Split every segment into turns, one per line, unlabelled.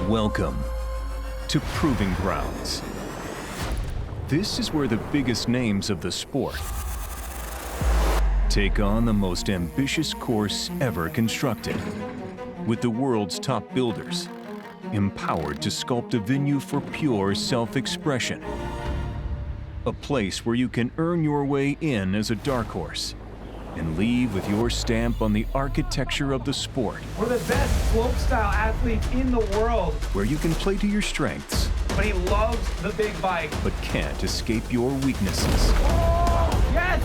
Welcome to Proving Grounds. This is where the biggest names of the sport take on the most ambitious course ever constructed, with the world's top builders empowered to sculpt a venue for pure self-expression. A place where you can earn your way in as a dark horse and leave with your stamp on the architecture of the sport.
We're the best slopestyle athletes in the world.
Where you can play to your strengths,
But he loves the big bike.
but can't escape your weaknesses.
Oh, yes!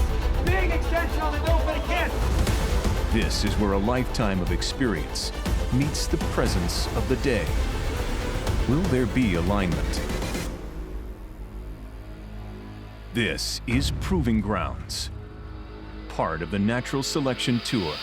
Big extension on the nose, but he can't.
This is where a lifetime of experience meets the presence of the day. Will there be alignment? This is Proving Grounds, part of the Natural Selection Tour.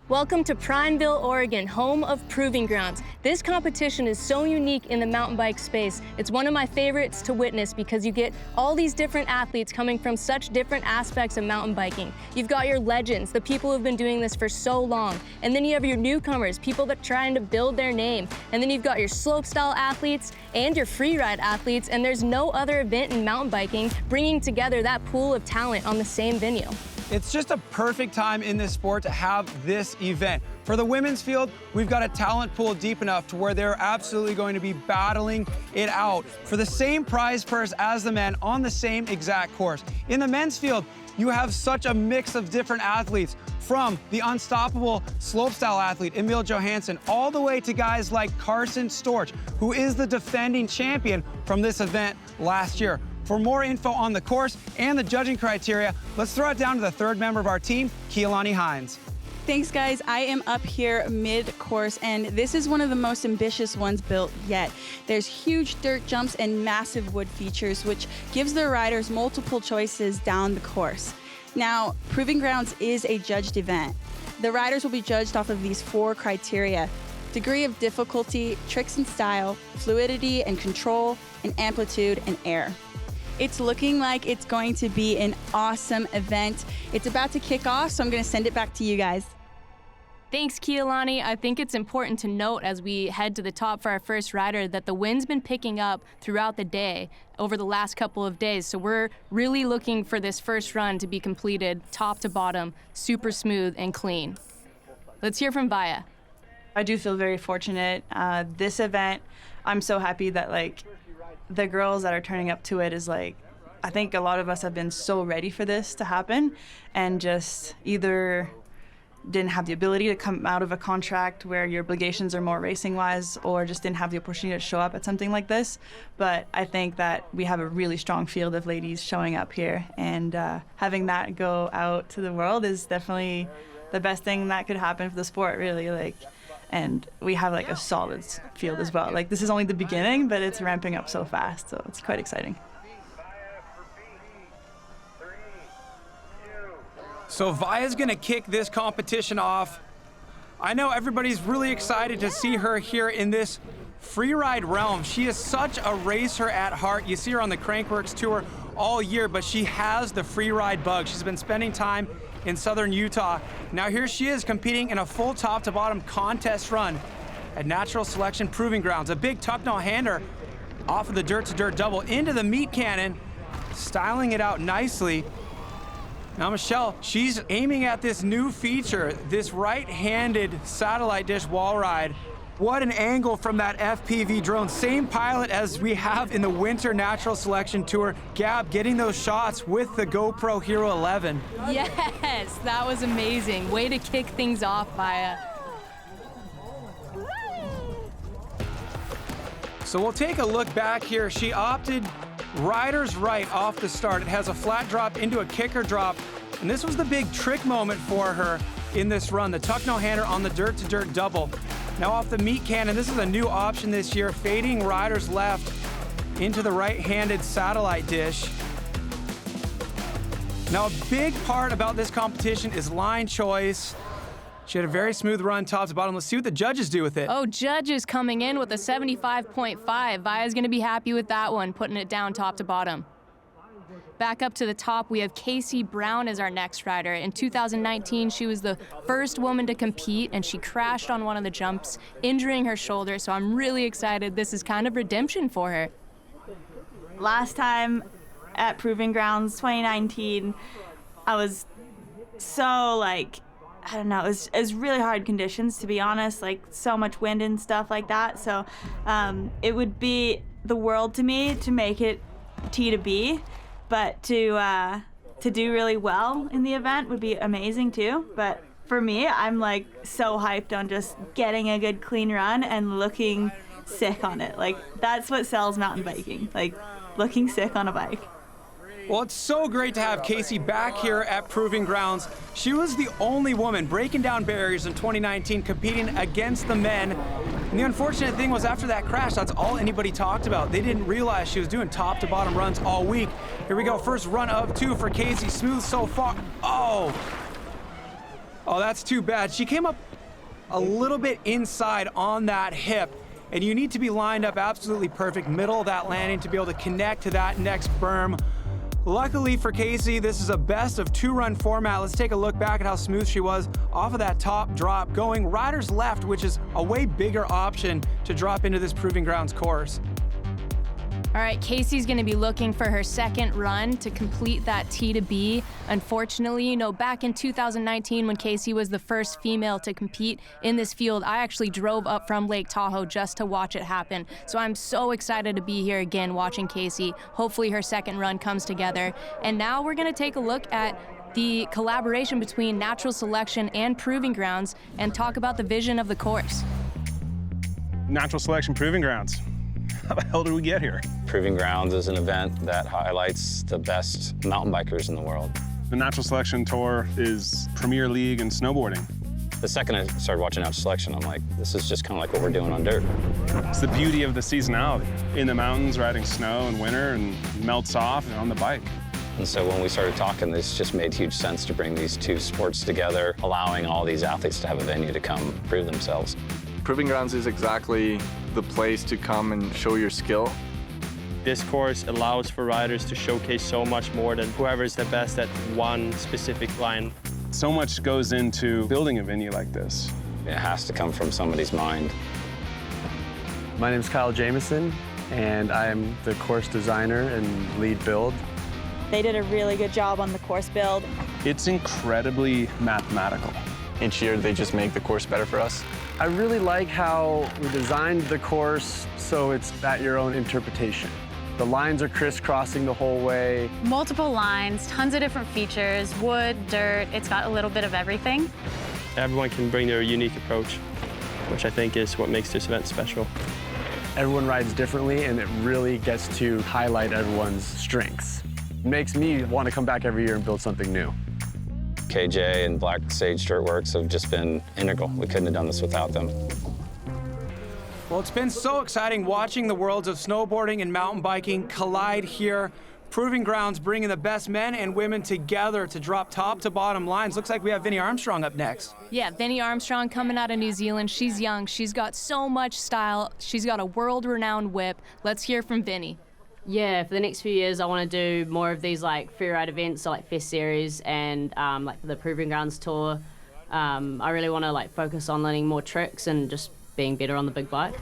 Welcome to Prineville, Oregon, home of Proving Grounds. This competition is so unique in the mountain bike space. It's one of my favorites to witness because you get all these different athletes coming from such different aspects of mountain biking. You've got your legends, the people who've been doing this for so long. And then you have your newcomers, people that are trying to build their name. And then you've got your slopestyle athletes and your freeride athletes. And there's no other event in mountain biking bringing together that pool of talent on the same venue.
It's just a perfect time in this sport to have this event. For the women's field, we've got a talent pool deep enough to where they're absolutely going to be battling it out for the same prize purse as the men on the same exact course. In the men's field, you have such a mix of different athletes, from the unstoppable slopestyle athlete, Emil Johansson, all the way to guys like Carson Storch, who is the defending champion from this event last year. For more info on the course and the judging criteria, let's throw it down to the third member of our team, Keelani Hines.
Thanks, guys. I am up here mid-course, and this is one of the most ambitious ones built yet. There's huge dirt jumps and massive wood features, which gives the riders multiple choices down the course. Now, Proving Grounds is a judged event. The riders will be judged off of these 4 criteria: degree of difficulty, tricks and style, fluidity and control, and amplitude and air. It's looking like it's going to be an awesome event. It's about to kick off, so I'm going to send it back to you guys.
Thanks, Keelani. I think it's important to note as we head to the top for our first rider that the wind's been picking up throughout the day over the last couple of days. So we're really looking for this first run to be completed top to bottom, super smooth and clean. Let's hear from Vaya.
I do feel very fortunate. This event, I'm so happy that the girls that are turning up to it is I think a lot of us have been so ready for this to happen and just either didn't have the ability to come out of a contract where your obligations are more racing wise, or just didn't have the opportunity to show up at something like this. But I think that we have a really strong field of ladies showing up here, and having that go out to the world is definitely the best thing that could happen for the sport, really. And we have a solid field as well. This is only the beginning, but it's ramping up so fast, so it's quite exciting.
So Vaya's gonna kick this competition off. I know everybody's really excited to see her here in this freeride realm. She is such a racer at heart. You see her on the Crankworks Tour all year, but she has the freeride bug. She's been spending time in southern Utah. Now here she is competing in a full top-to-bottom contest run at Natural Selection Proving Grounds. A big tuck-no-hander off of the dirt-to-dirt double into the meat cannon, styling it out nicely. Now Michelle, she's aiming at this new feature, this right-handed satellite dish wall ride. What an angle from that FPV drone. Same pilot as we have in the Winter Natural Selection Tour. Gab getting those shots with the GoPro Hero 11.
Yes, that was amazing. Way to kick things off, Vaya.
So we'll take a look back here. She opted rider's right off the start. It has a flat drop into a kicker drop. And this was the big trick moment for her in this run, the tuck-no-hander on the dirt-to-dirt double. Now off the meat cannon, this is a new option this year, fading rider's left into the right-handed satellite dish. Now a big part about this competition is line choice. She had a very smooth run top to bottom. Let's see what the judges do with it.
Oh, judges coming in with a 75.5. Vaya's gonna be happy with that one, putting it down top to bottom. Back up to the top, we have Casey Brown as our next rider. In 2019, she was the first woman to compete, and she crashed on one of the jumps, injuring her shoulder, so I'm really excited. This is kind of redemption for her.
Last time at Proving Grounds 2019, I was so like, I don't know, it was really hard conditions, to be honest, like so much wind and stuff like that. So it would be the world to me to make it T to B, but to do really well in the event would be amazing too. But for me, I'm like so hyped on just getting a good clean run and looking sick on it. Like that's what sells mountain biking, like looking sick on a bike.
Well, it's so great to have Casey back here at Proving Grounds. She was the only woman breaking down barriers in 2019, competing against the men. And the unfortunate thing was after that crash, that's all anybody talked about. They didn't realize she was doing top to bottom runs all week. Here we go, first run of 2 for Casey, smooth so far. Oh, that's too bad. She came up a little bit inside on that hip, and you need to be lined up absolutely perfect, middle of that landing to be able to connect to that next berm. Luckily for Casey, this is a best of 2 run format. Let's take a look back at how smooth she was off of that top drop, going rider's left, which is a way bigger option to drop into this Proving Grounds course.
All right, Casey's gonna be looking for her second run to complete that T to B. Unfortunately, you know, back in 2019 when Casey was the first female to compete in this field, I actually drove up from Lake Tahoe just to watch it happen. So I'm so excited to be here again watching Casey. Hopefully her second run comes together. And now we're gonna take a look at the collaboration between Natural Selection and Proving Grounds and talk about the vision of the course.
Natural Selection Proving Grounds. How the hell did we get here?
Proving Grounds is an event that highlights the best mountain bikers in the world.
The Natural Selection Tour is Premier League in snowboarding.
The second I started watching Natural Selection, I'm like, this is just kind of like what we're doing on dirt.
It's the beauty of the seasonality. In the mountains, riding snow in winter, and melts off and on the bike.
And so when we started talking, this just made huge sense to bring these two sports together, allowing all these athletes to have a venue to come prove themselves.
Proving Grounds is exactly the place to come and show your skill.
This course allows for riders to showcase so much more than whoever's the best at one specific line.
So much goes into building a venue like this.
It has to come from somebody's mind.
My name is Kyle Jamieson, and I am the course designer and lead build.
They did a really good job on the course build.
It's incredibly mathematical.
Each year, they just make the course better for us.
I really like how we designed the course so it's at your own interpretation. The lines are crisscrossing the whole way.
Multiple lines, tons of different features, wood, dirt, it's got a little bit of everything.
Everyone can bring their unique approach, which I think is what makes this event special.
Everyone rides differently, and it really gets to highlight everyone's strengths. It makes me want to come back every year and build something new.
KJ and Black Sage Dirtworks have just been integral. We couldn't have done this without them.
Well, it's been so exciting watching the worlds of snowboarding and mountain biking collide here. Proving Grounds bringing the best men and women together to drop top to bottom lines. Looks like we have Vinnie Armstrong up next.
Yeah, Vinnie Armstrong coming out of New Zealand. She's young, she's got so much style. She's got a world-renowned whip. Let's hear from Vinnie.
Yeah, for the next few years, I want to do more of these like freeride events, so like Fest Series and like the Proving Grounds tour. I really want to like focus on learning more tricks and just being better on the big bike.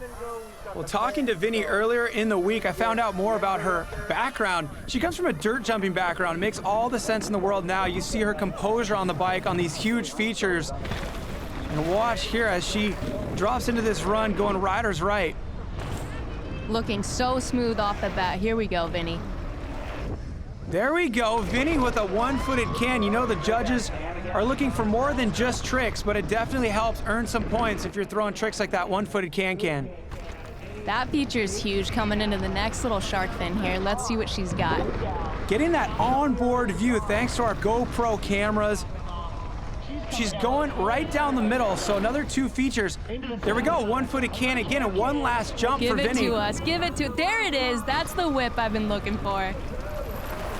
Well, talking to Vinnie earlier in the week, I found out more about her background. She comes from a dirt jumping background. It makes all the sense in the world now. You see her composure on the bike on these huge features. And watch here as she drops into this run going rider's right.
Looking so smooth off the bat. Here we go, Vinnie.
There we go, Vinnie with a one-footed can. You know the judges are looking for more than just tricks, but it definitely helps earn some points if you're throwing tricks like that one-footed can-can.
That feature's huge coming into the next little shark fin here. Let's see what she's got.
Getting that onboard view thanks to our GoPro cameras. She's going right down the middle, so another 2 features. There we go, one-footed can again, and one last jump for Vinnie.
Give it to us, give it to, there it is. That's the whip I've been looking for.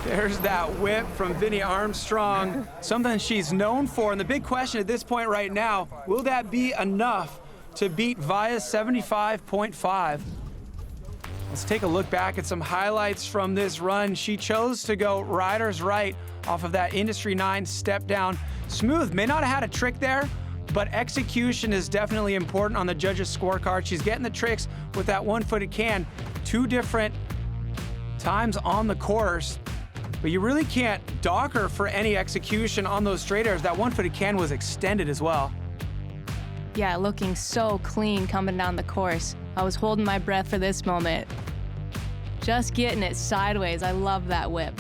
There's that whip from Vinnie Armstrong, something she's known for. And the big question at this point right now, will that be enough to beat Via's 75.5? Let's take a look back at some highlights from this run. She chose to go riders right off of that Industry 9 step down. Smooth, may not have had a trick there, but execution is definitely important on the judges' scorecard. She's getting the tricks with that one-footed can. 2 different times on the course, but you really can't dock her for any execution on those straight airs. That one-footed can was extended as well.
Yeah, looking so clean coming down the course. I was holding my breath for this moment. Just getting it sideways. I love that whip.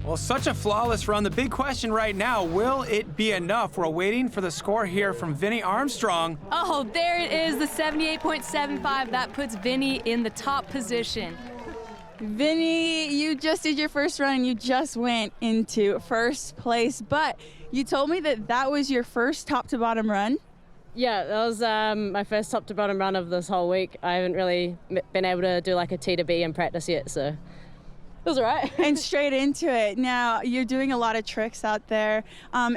Well, such a flawless run. The big question right now, will it be enough? We're waiting for the score here from Vinnie Armstrong.
Oh, there it is, the 78.75. That puts Vinnie in the top position.
Vinnie, you just did your first run and you just went into first place, but you told me that that was your first top to bottom run.
Yeah, that was my first top to bottom run of this whole week. I haven't really been able to do like a T to B in practice yet, so it was all right.
And straight into it. Now, you're doing a lot of tricks out there.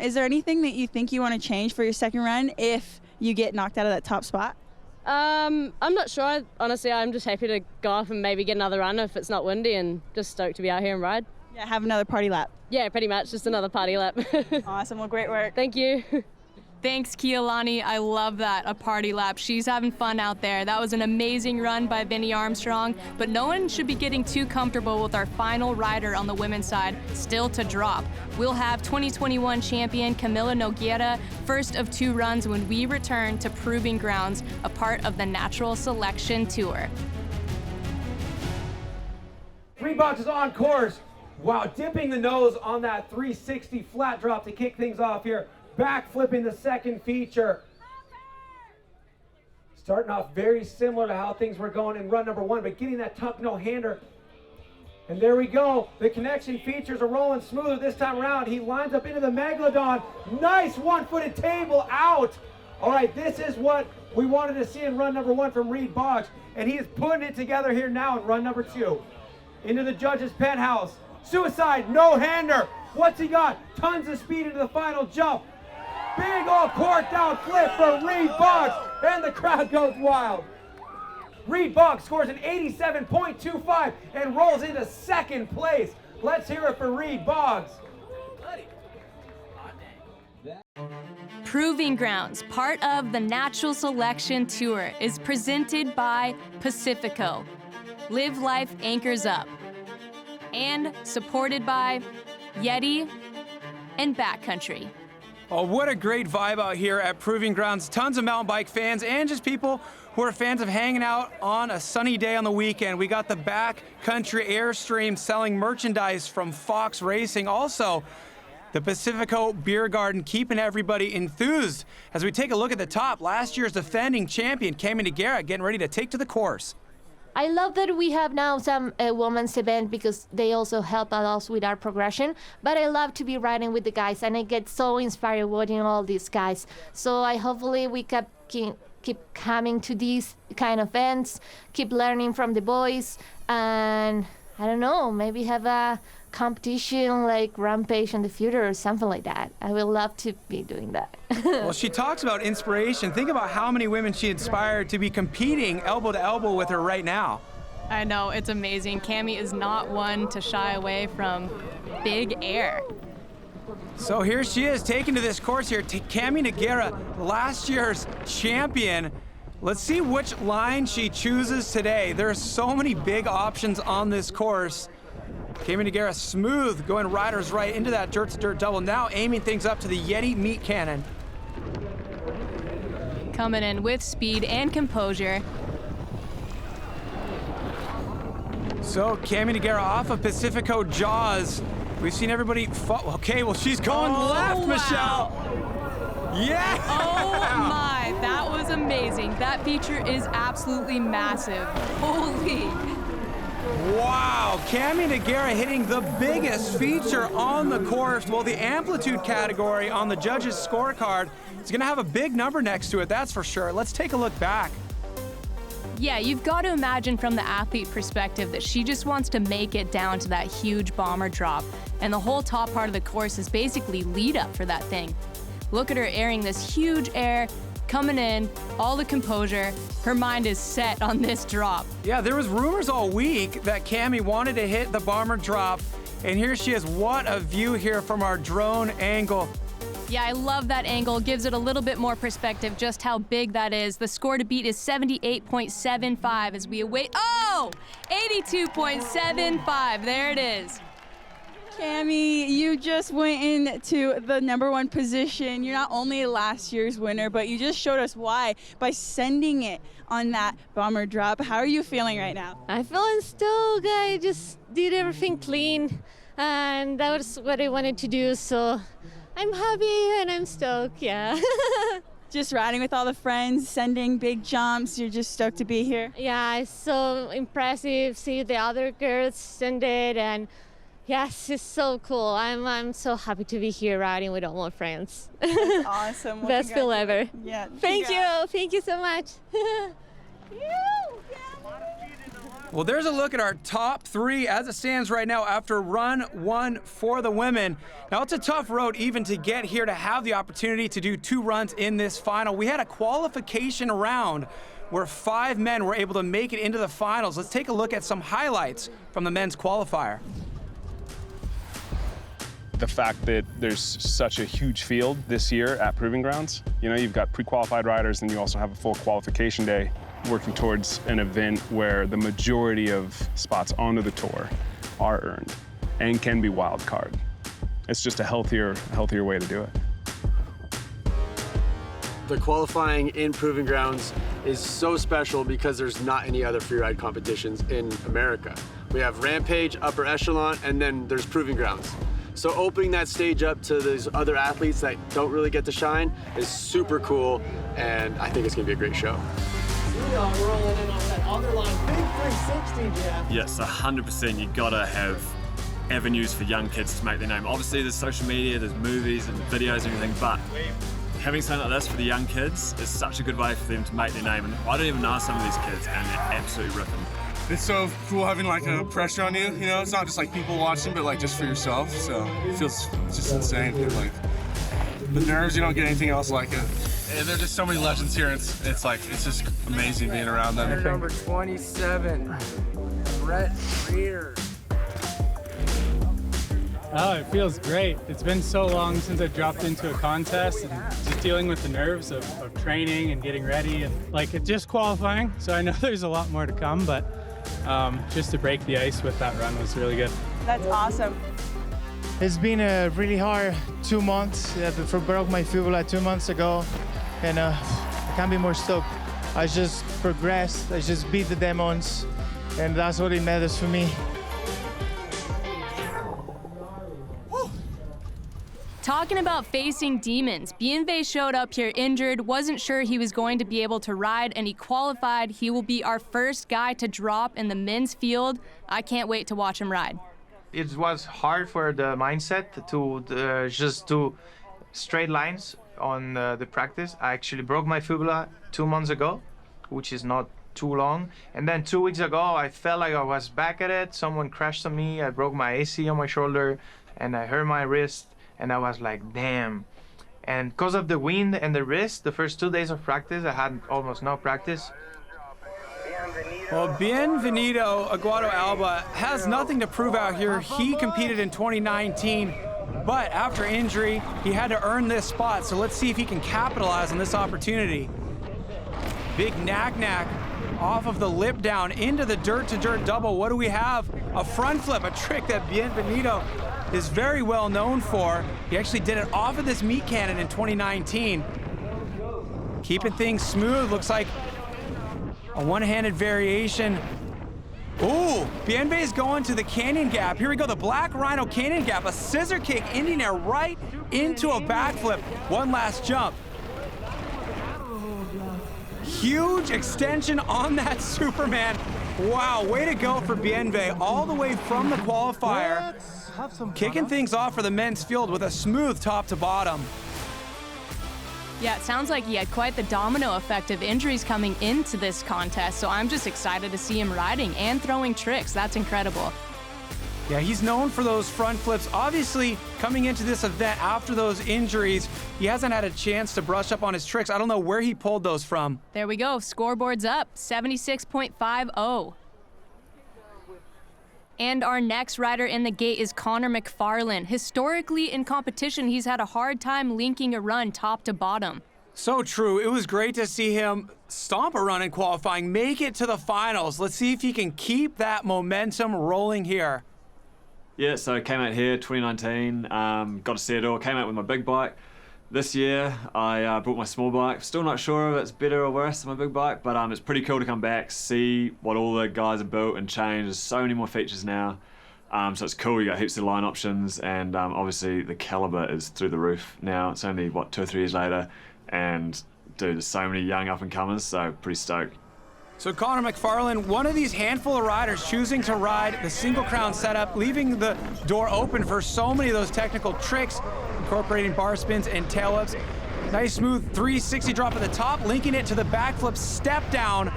Is there anything that you think you want to change for your second run if you get knocked out of that top spot?
I'm not sure. Honestly, I'm just happy to go off and maybe get another run if it's not windy, and just stoked to be out here and ride.
Yeah, have another party lap.
Yeah, pretty much, just another party lap.
Awesome, well, great work.
Thank you.
Thanks, Kealani. I love that, a party lap. She's having fun out there. That was an amazing run by Vinnie Armstrong, but no one should be getting too comfortable with our final rider on the women's side, still to drop. We'll have 2021 champion Camila Nogueira, first of 2 runs when we return to Proving Grounds, a part of the Natural Selection Tour.
3 boxes on course. Wow, dipping the nose on that 360 flat drop to kick things off here. Back flipping the second feature. Starting off very similar to how things were going in run number 1, but getting that tuck no-hander. And there we go. The connection features are rolling smoother this time around. He lines up into the Megalodon. Nice one-footed table out. All right, this is what we wanted to see in run number 1 from Reed Boggs. And he is putting it together here now in run number 2. Into the judges' penthouse. Suicide, no-hander. What's he got? Tons of speed into the final jump. Big old cork down flip for Reed Boggs, and the crowd goes wild. Reed Boggs scores an 87.25 and rolls into second place. Let's hear it for Reed Boggs.
Proving Grounds, part of the Natural Selection Tour, is presented by Pacifico. Live Life Anchors Up. And supported by Yeti and Backcountry.
Oh, what a great vibe out here at Proving Grounds. Tons of mountain bike fans and just people who are fans of hanging out on a sunny day on the weekend. We got the Backcountry Airstream selling merchandise from Fox Racing. Also, the Pacifico Beer Garden keeping everybody enthused. As we take a look at the top, last year's defending champion, Cami Nogueira, getting ready to take to the course.
I love that we have now some women's event because they also help us with our progression. But I love to be riding with the guys, and I get so inspired watching all these guys. So hopefully we keep coming to these kind of events, keep learning from the boys, and I don't know, maybe have a competition like Rampage in the future or something like that. I would love to be doing that.
Well, she talks about inspiration. Think about how many women she inspired to be competing elbow to elbow with her right now.
I know, it's amazing. Cami is not one to shy away from big air.
So here she is taking to this course here. Cami Nogueira, last year's champion. Let's see which line she chooses today. There are so many big options on this course. Cami Nogueira smooth, going riders right into that dirt-to-dirt double. Now aiming things up to the Yeti meat cannon.
Coming in with speed and composure.
So Cami Nogueira off of Pacifico Jaws. We've seen everybody okay, well, she's going left,
wow.
Michelle. Yeah!
Oh my, that was amazing. That feature is absolutely massive. Holy.
Wow, Cami Nogueira hitting the biggest feature on the course. Well, the amplitude category on the judges' scorecard is gonna have a big number next to it, that's for sure. Let's take a look back.
Yeah, you've got to imagine from the athlete perspective that she just wants to make it down to that huge bomber drop. And the whole top part of the course is basically lead up for that thing. Look at her airing this huge air, coming in, all the composure. Her mind is set on this drop.
Yeah, there was rumors all week that Cammie wanted to hit the bomber drop, and here she is. What a view here from our drone angle.
Yeah, I love that angle. Gives it a little bit more perspective just how big that is. The score to beat is 78.75 as we await, 82.75, there it is.
Cammie, you just went into the #1 position. You're not only last year's winner, but you just showed us why by sending it on that bomber drop. How are you feeling right now?
I'm feeling stoked. I just did everything clean, and that was what I wanted to do, so I'm happy and I'm stoked, yeah.
Just riding with all the friends, sending big jumps. You're just stoked to be here?
Yeah, it's so impressive. See the other girls send it, and yes, it's so cool. I'm so happy to be here riding with all my friends.
That's awesome. Well,
Best feel ever.
Yeah.
Thank you so much.
Well, there's a look at our top 3 as it stands right now after run 1 for the women. Now, it's a tough road even to get here to have the opportunity to do 2 runs in this final. We had a qualification round where 5 men were able to make it into the finals. Let's take a look at some highlights from the men's qualifier.
The fact that there's such a huge field this year at Proving Grounds. You know, you've got pre-qualified riders and you also have a full qualification day working towards an event where the majority of spots onto the tour are earned and can be wild card. It's just a healthier way to do it.
The qualifying in Proving Grounds is so special because there's not any other freeride competitions in America. We have Rampage, Upper Echelon, and then there's Proving Grounds. So opening that stage up to those other athletes that don't really get to shine is super cool, and I think it's gonna be a great show.
Rolling in on that underline, big 360, Jeff.
Yes, 100%. You gotta have avenues for young kids to make their name. Obviously, there's social media, there's movies and videos and everything, but having something like this for the young kids is such a good way for them to make their name. And I don't even know some of these kids, and they're absolutely ripping.
It's so cool having like a pressure on you, you know? It's not just like people watching, but like just for yourself. So it feels just insane. Like the nerves, you don't get anything else like it. And there's just so many legends here. It's just amazing being around them.
Number 27, Brett Rear.
Oh, it feels great. It's been so long since I dropped into a contest, and just dealing with the nerves of training and getting ready, and like it's just qualifying. So I know there's a lot more to come, but just to break the ice with that run was really good.
That's awesome.
It's been a really hard 2 months. I broke my fibula 2 months ago, and I can't be more stoked. I just progressed, I just beat the demons, and that's what it matters for me.
Talking about facing demons, Bienve showed up here injured, wasn't sure he was going to be able to ride, and he qualified. He will be our first guy to drop in the men's field. I can't wait to watch him ride.
It was hard for the mindset to just do straight lines on the practice. I actually broke my fibula 2 months ago, which is not too long. And then 2 weeks ago, I felt like I was back at it. Someone crashed on me. I broke my AC on my shoulder, and I hurt my wrist. And I was like, damn. And because of the wind and the wrist, the first 2 days of practice, I had almost no practice.
Well, Bienvenido Aguado Alba has nothing to prove out here. He competed in 2019, but after injury, he had to earn this spot. So let's see if he can capitalize on this opportunity. Big knack-knack off of the lip down into the dirt-to-dirt double. What do we have? A front flip, a trick that Bienvenido is very well known for. He actually did it off of this meat cannon in 2019. Keeping things smooth, looks like a one-handed variation. Ooh, Bienve is going to the canyon gap. Here we go, the Black Rhino canyon gap, a scissor kick, Indian air right into a backflip. One last jump. Huge extension on that Superman. Wow, way to go for Bienve, all the way from the qualifier. Kicking things off for the men's field with a smooth top to bottom.
Yeah, it sounds like he had quite the domino effect of injuries coming into this contest, so I'm just excited to see him riding and throwing tricks. That's incredible.
Yeah, he's known for those front flips. Obviously, coming into this event after those injuries, he hasn't had a chance to brush up on his tricks. I don't know where he pulled those from.
There we go. Scoreboard's up, 76.50. And our next rider in the gate is Connor McFarlane. Historically, in competition, he's had a hard time linking a run top to bottom.
So true. It was great to see him stomp a run in qualifying, make it to the finals. Let's see if he can keep that momentum rolling here.
Yeah, so I came out here 2019, got to see it all. Came out with my big bike. This year, I brought my small bike. Still not sure if it's better or worse than my big bike, but it's pretty cool to come back, see what all the guys have built and changed. There's so many more features now. So it's cool, you got heaps of line options, and obviously the caliber is through the roof now. It's only, 2 or 3 years later, and dude, there's so many young up-and-comers, so pretty stoked.
So Connor McFarlane, one of these handful of riders choosing to ride the single crown setup, leaving the door open for so many of those technical tricks, incorporating bar spins and tail whips. Nice smooth 360 drop at the top, linking it to the backflip step down.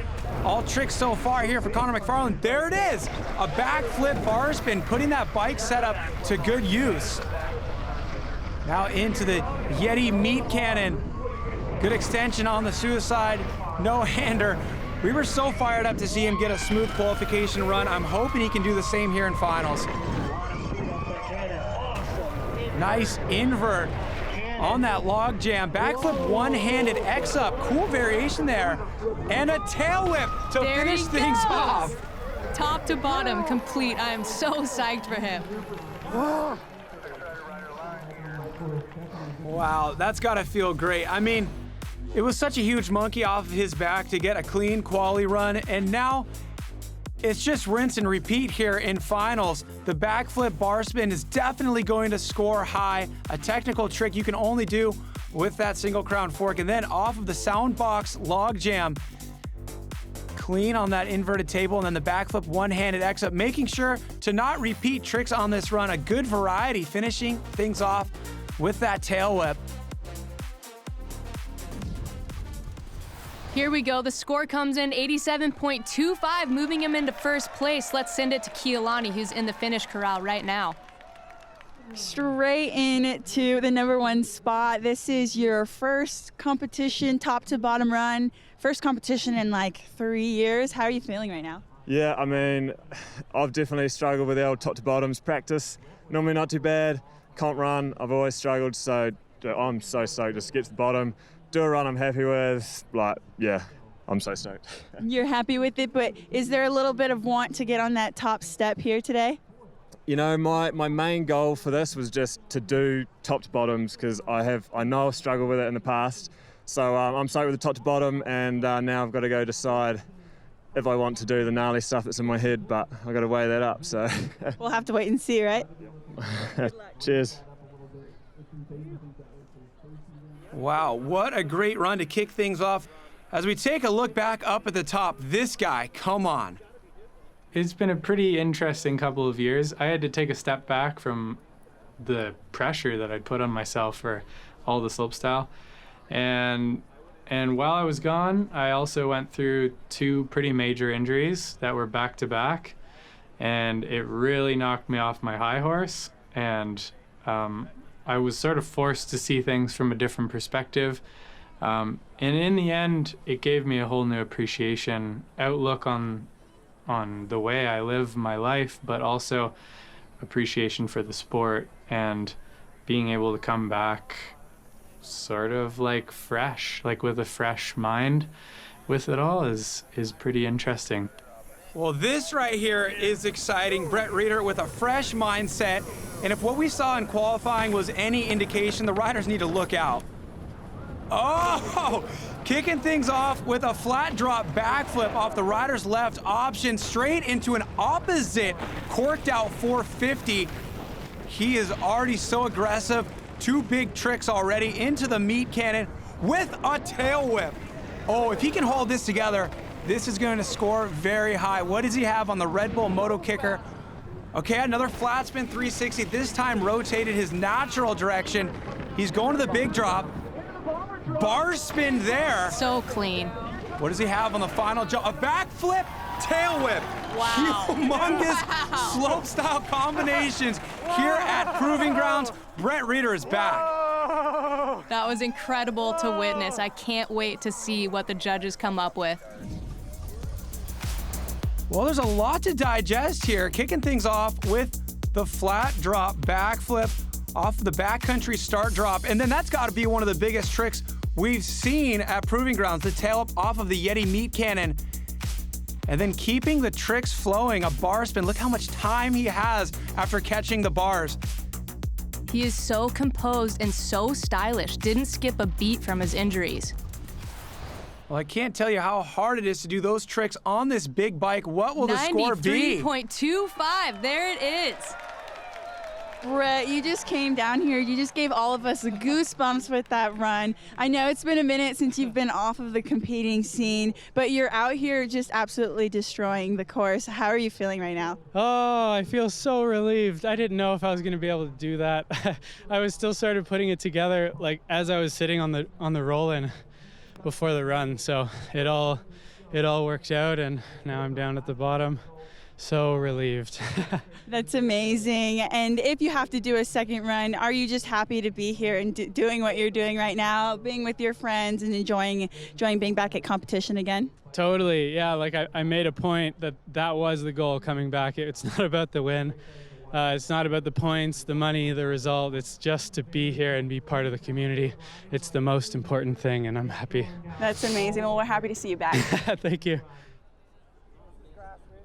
All tricks so far here for Connor McFarlane. There it is, a backflip bar spin, putting that bike setup to good use. Now into the Yeti meat cannon. Good extension on the suicide, no-hander. We were so fired up to see him get a smooth qualification run. I'm hoping he can do the same here in finals. Nice invert on that log jam. Backflip one-handed X up. Cool variation there. And a tail whip to finish things off.
Top to bottom, complete. I am so psyched for him.
Wow, that's gotta feel great. I mean, it was such a huge monkey off of his back to get a clean quali run, and now it's just rinse and repeat here in finals. The backflip bar spin is definitely going to score high, a technical trick you can only do with that single crown fork, and then off of the sound box log jam, clean on that inverted table, and then the backflip one-handed X up, making sure to not repeat tricks on this run. A good variety, finishing things off with that tail whip.
Here we go. The score comes in 87.25, moving him into first place. Let's send it to Keelani, who's in the finish corral right now.
Straight into the #1 spot. This is your first competition, top to bottom run. First competition in like 3 years. How are you feeling right now?
Yeah, I mean, I've definitely struggled with the old top to bottoms practice. Normally not too bad. Comp run, I've always struggled, so I'm so stoked just to get to the bottom. Do a run I'm happy with, yeah, I'm so stoked.
You're happy with it, but is there a little bit of want to get on that top step here today?
You know, my main goal for this was just to do top to bottoms, because I know I've struggled with it in the past. So I'm stoked with the top to bottom, and now I've got to go decide if I want to do the gnarly stuff that's in my head, but I've got to weigh that up, so.
We'll have to wait and see, right?
Cheers.
Wow, what a great run to kick things off. As we take a look back up at the top, this guy, come on.
It's been a pretty interesting couple of years. I had to take a step back from the pressure that I'd put on myself for all the slopestyle. And while I was gone, I also went through 2 pretty major injuries that were back to back. And it really knocked me off my high horse. And I was sort of forced to see things from a different perspective. And in the end, it gave me a whole new appreciation, outlook on the way I live my life, but also appreciation for the sport, and being able to come back sort of like fresh, like with a fresh mind with it all is pretty interesting.
Well, this right here is exciting. Brett Reeder with a fresh mindset. And if what we saw in qualifying was any indication, the riders need to look out. Oh, kicking things off with a flat drop backflip off the rider's left option straight into an opposite corked out 450. He is already so aggressive. 2 big tricks already into the meat cannon with a tail whip. Oh, if he can hold this together, this is going to score very high. What does he have on the Red Bull Moto Kicker? Okay, another flat spin 360, this time rotated his natural direction. He's going to the big drop. Bar spin there.
So clean.
What does he have on the final jump? A backflip, tail whip.
Wow.
Humongous slope-style combinations here at Proving Grounds. Brent Reeder is back.
That was incredible to witness. I can't wait to see what the judges come up with.
Well, there's a lot to digest here. Kicking things off with the flat drop backflip off the backcountry start drop. And then that's got to be one of the biggest tricks we've seen at Proving Grounds, the tail up off of the Yeti meat cannon. And then keeping the tricks flowing, a bar spin. Look how much time he has after catching the bars.
He is so composed and so stylish. Didn't skip a beat from his injuries.
Well, I can't tell you how hard it is to do those tricks on this big bike. What will the score be?
93.25, there it is.
Brett, you just came down here. You just gave all of us the goosebumps with that run. I know it's been a minute since you've been off of the competing scene, but you're out here just absolutely destroying the course. How are you feeling right now?
Oh, I feel so relieved. I didn't know if I was going to be able to do that. I was still sort of putting it together like as I was sitting on the roll-in before the run. So it all worked out, and now I'm down at the bottom. So relieved.
That's amazing. And if you have to do a second run, are you just happy to be here and doing what you're doing right now, being with your friends and enjoying being back at competition again?
Totally, yeah. Like I made a point that was the goal coming back. It's not about the win. It's not about the points, the money, the result. It's just to be here and be part of the community. It's the most important thing, and I'm happy.
That's amazing. Well, we're happy to see you back.
Thank you.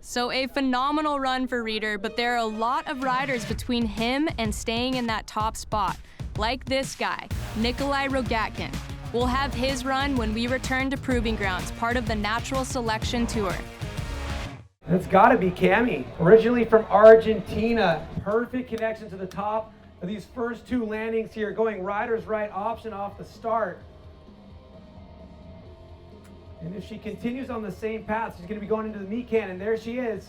So a phenomenal run for Reeder, but there are a lot of riders between him and staying in that top spot, like this guy, Nikolai Rogatkin. We'll have his run when we return to Proving Grounds, part of the Natural Selection Tour.
It's got to be Cami, originally from Argentina. Perfect connection to the top of these first two landings here, going rider's right option off the start. And if she continues on the same path, she's going to be going into the meat cannon. There she is.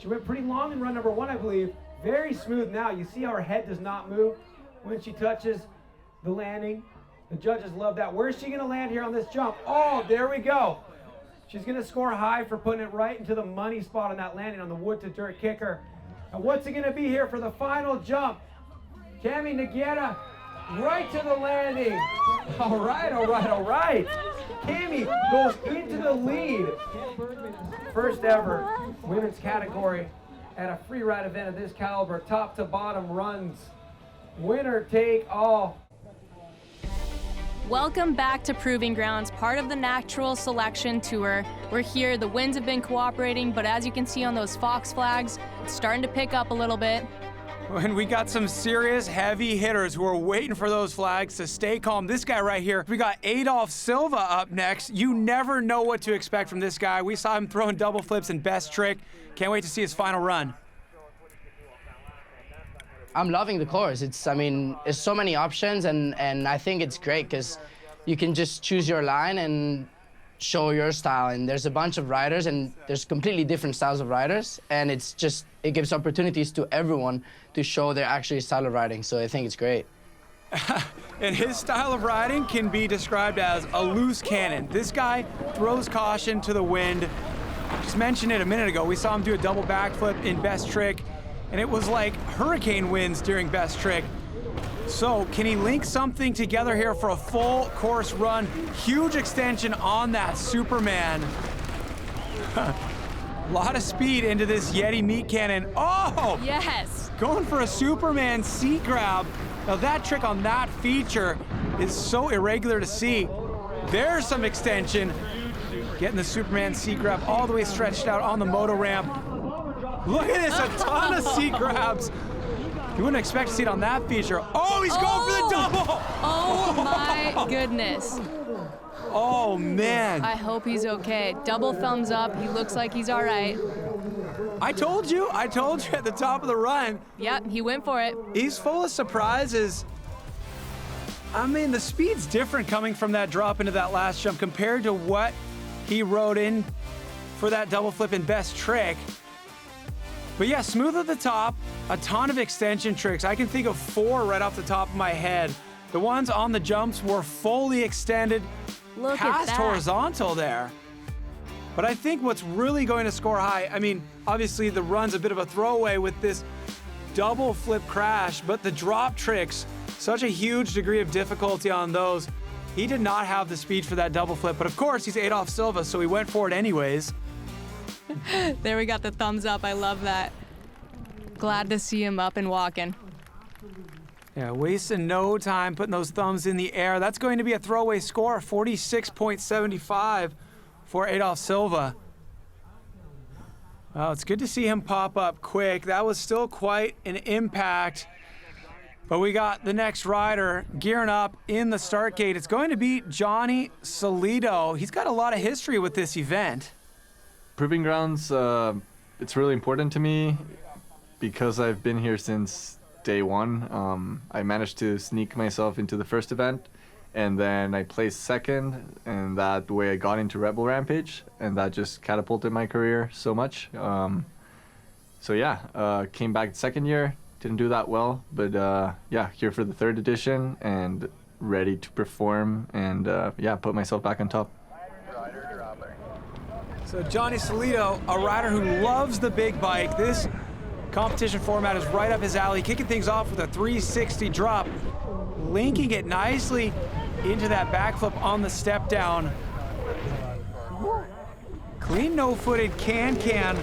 She went pretty long in run number one, I believe. Very smooth now. You see how her head does not move when she touches the landing. The judges love that. Where's she going to land here on this jump? Oh, there we go. She's going to score high for putting it right into the money spot on that landing on the wood to dirt kicker. And what's it going to be here for the final jump? Cami Nogueira, right to the landing. All right, all right, all right. Cami goes into the lead. First ever women's category at a free ride event of this caliber. Top to bottom runs. Winner take all.
Welcome back to Proving Grounds, part of the Natural Selection Tour. We're here, the winds have been cooperating, but as you can see on those Fox flags, it's starting to pick up a little bit.
And we got some serious heavy hitters who are waiting for those flags to stay calm. This guy right here, we got Adolf Silva up next. You never know what to expect from this guy. We saw him throwing double flips in best trick. Can't wait to see his final run.
I'm loving the course. It's so many options, and I think it's great because you can just choose your line and show your style. And there's a bunch of riders, and there's completely different styles of riders, and it gives opportunities to everyone to show their actual style of riding. So I think it's great.
And his style of riding can be described as a loose cannon. This guy throws caution to the wind. Just mentioned it a minute ago. We saw him do a double backflip in best trick, and it was like hurricane winds during best trick. So can he link something together here for a full course run? Huge extension on that Superman. A lot of speed into this Yeti meat cannon. Oh!
Yes!
Going for a Superman seat grab. Now that trick on that feature is so irregular to see. There's some extension. Getting the Superman seat grab all the way stretched out on the moto ramp. Look at this, a ton of seat grabs. You wouldn't expect to see it on that feature. Oh, he's going for the double!
Oh my goodness.
Oh man.
I hope he's okay. Double thumbs up, he looks like he's all right.
I told you at the top of the run.
Yep, he went for it.
He's full of surprises. I mean, the speed's different coming from that drop into that last jump compared to what he rode in for that double flip in best trick. But yeah, smooth at the top, a ton of extension tricks. I can think of 4 right off the top of my head. The ones on the jumps were fully extended.
Look
past
at that.
horizontal there. But I think what's really going to score high, I mean, obviously the run's a bit of a throwaway with this double flip crash, but the drop tricks, such a huge degree of difficulty on those. He did not have the speed for that double flip, but of course he's Adolf Silva, so he went for it anyways.
There we got the thumbs up. I love that. Glad to see him up and walking.
Yeah, wasting no time putting those thumbs in the air. That's going to be a throwaway score, 46.75 for Adolf Silva. Well, it's good to see him pop up quick. That was still quite an impact. But we got the next rider gearing up in the start gate. It's going to be Johnny Solito. He's got a lot of history with this event.
Proving Grounds, it's really important to me because I've been here since day one. I managed to sneak myself into the first event, and then I placed second, and that way I got into Rebel Rampage, and that just catapulted my career so much. So yeah, came back second year, didn't do that well, but yeah, here for the third edition and ready to perform and yeah, put myself back on top.
So Johnny Solito, a rider who loves the big bike. This competition format is right up his alley, kicking things off with a 360 drop, linking it nicely into that backflip on the step down. Clean no-footed can-can.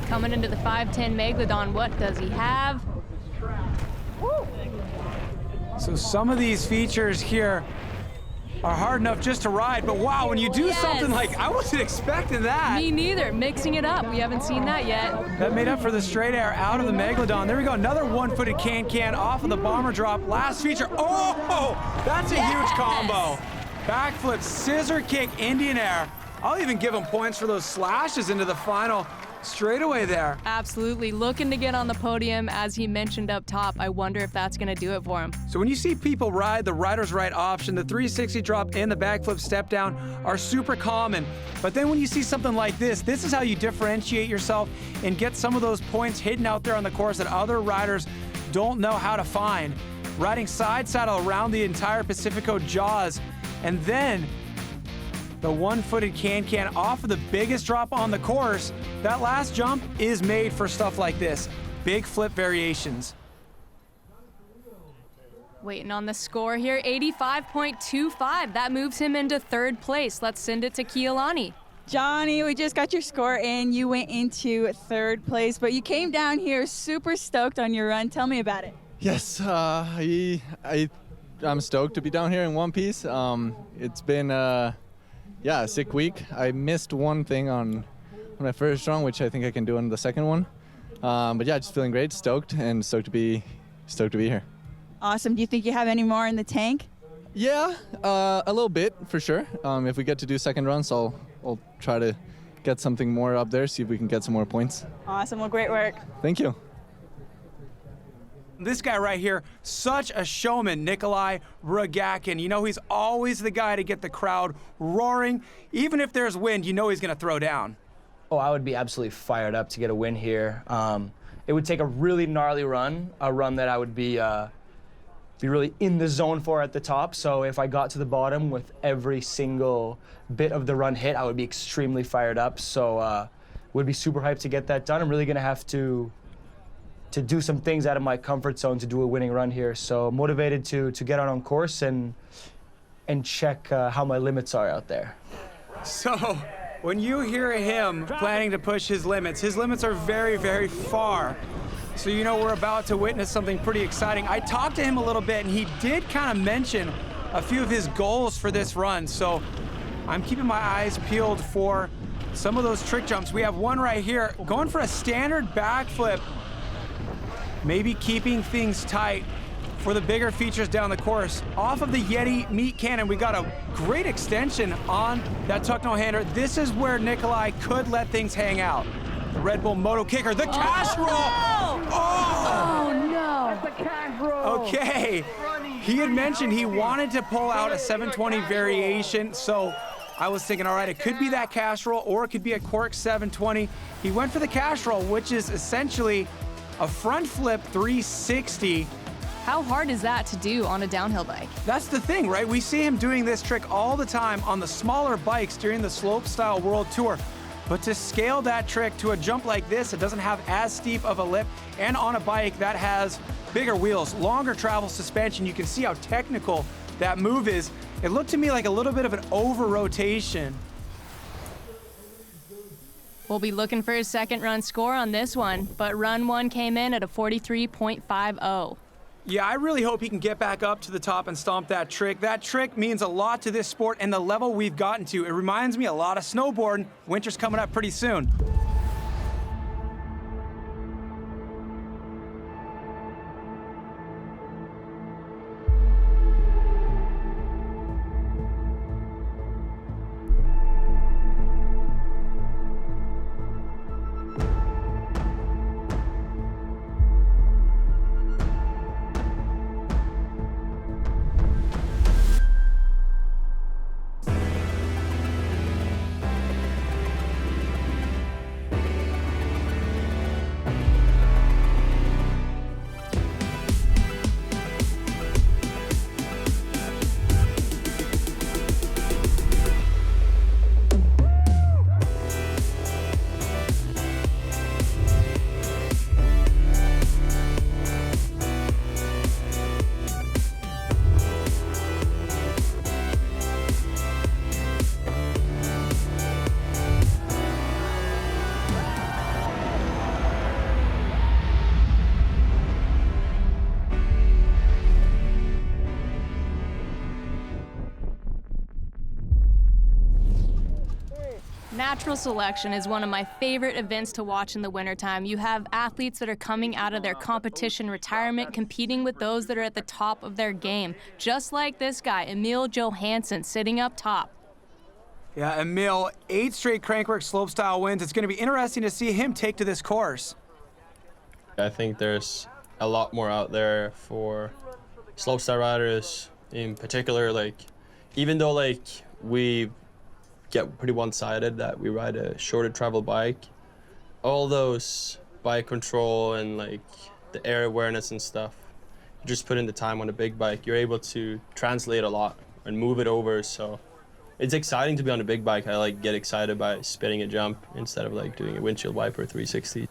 Coming into the 510 Megalodon, what does he have?
So some of these features here are hard enough just to ride, but wow, when you do something like, I wasn't expecting that.
Me neither, mixing it up. We haven't seen that yet.
That made up for the straight air out of the Megalodon. There we go, another one-footed can-can off of the bomber drop. Last feature, oh, that's a huge combo. Backflip, scissor kick, Indian air. I'll even give him points for those slashes into the final straightaway there.
Absolutely, looking to get on the podium, as he mentioned up top. I wonder if that's gonna do it for him.
So when you see people ride the rider's right option, the 360 drop and the backflip step down are super common. But then when you see something like this is how you differentiate yourself and get some of those points hidden out there on the course that other riders don't know how to find. Riding side saddle around the entire Pacifico jaws, and then the one-footed can-can off of the biggest drop on the course. That last jump is made for stuff like this, big flip variations.
Waiting on the score here, 85.25. That moves him into third place. Let's send it to Keelani.
Johnny, we just got your score in. You went into third place, but you came down here super stoked on your run. Tell me about it.
Yes, I'm stoked to be down here in one piece. It's been yeah, a sick week. I missed one thing on my first run, which I think I can do on the second one. But yeah, just feeling great, stoked, and stoked to be here.
Awesome. Do you think you have any more in the tank?
Yeah, a little bit for sure. If we get to do second runs, I'll try to get something more up there, see if we can get some more points.
Awesome. Well, great work.
Thank you.
This guy right here, such a showman, Nikolai Rogakin. You know, he's always the guy to get the crowd roaring. Even if there's wind, you know he's gonna throw down.
Oh, I would be absolutely fired up to get a win here. It would take a really gnarly run, a run that I would be really in the zone for at the top. So if I got to the bottom with every single bit of the run hit, I would be extremely fired up. So would be super hyped to get that done. I'm really gonna have to do some things out of my comfort zone to do a winning run here. So motivated to get on course and check how my limits are out there.
So when you hear him planning to push his limits are very, very far. So you know we're about to witness something pretty exciting. I talked to him a little bit and he did kind of mention a few of his goals for this run. So I'm keeping my eyes peeled for some of those trick jumps. We have one right here, going for a standard backflip, maybe keeping things tight for the bigger features down the course. Off of the Yeti meat cannon, we got a great extension on that tuck no-hander. This is where Nikolai could let things hang out. The Red Bull Moto Kicker, the cash roll!
No! Oh no!
That's a cash roll! Okay, he had mentioned he wanted to pull out a 720 variation, so I was thinking, all right, it could be that cash roll or it could be a Cork 720. He went for the cash roll, which is essentially a front flip 360
How hard is that to do on a downhill bike?
That's the thing, right? We see him doing this trick all the time on the smaller bikes during the slopestyle world tour. But to scale that trick to a jump like this, it doesn't have as steep of a lip, and on a bike that has bigger wheels, longer travel suspension, you can see how technical that move is. It looked to me like a little bit of an over-rotation.
We'll be looking for his second run score on this one, but run 1 came in at a 43.50.
Yeah, I really hope he can get back up to the top and stomp that trick. That trick means a lot to this sport and the level we've gotten to. It reminds me a lot of snowboarding. Winter's coming up pretty soon.
Natural selection is one of my favorite events to watch in the wintertime. You have athletes that are coming out of their competition retirement, competing with those that are at the top of their game. Just like this guy, Emil Johansson, sitting up top.
Yeah, Emil, 8 straight Crankworx slopestyle wins. It's going to be interesting to see him take to this course.
I think there's a lot more out there for slopestyle riders in particular. Like, even though like we get pretty one-sided that we ride a shorter travel bike, all those bike control and like the air awareness and stuff, you just put in the time on a big bike, you're able to translate a lot and move it over. So it's exciting to be on a big bike. I like get excited by spinning a jump instead of like doing a windshield wiper 360.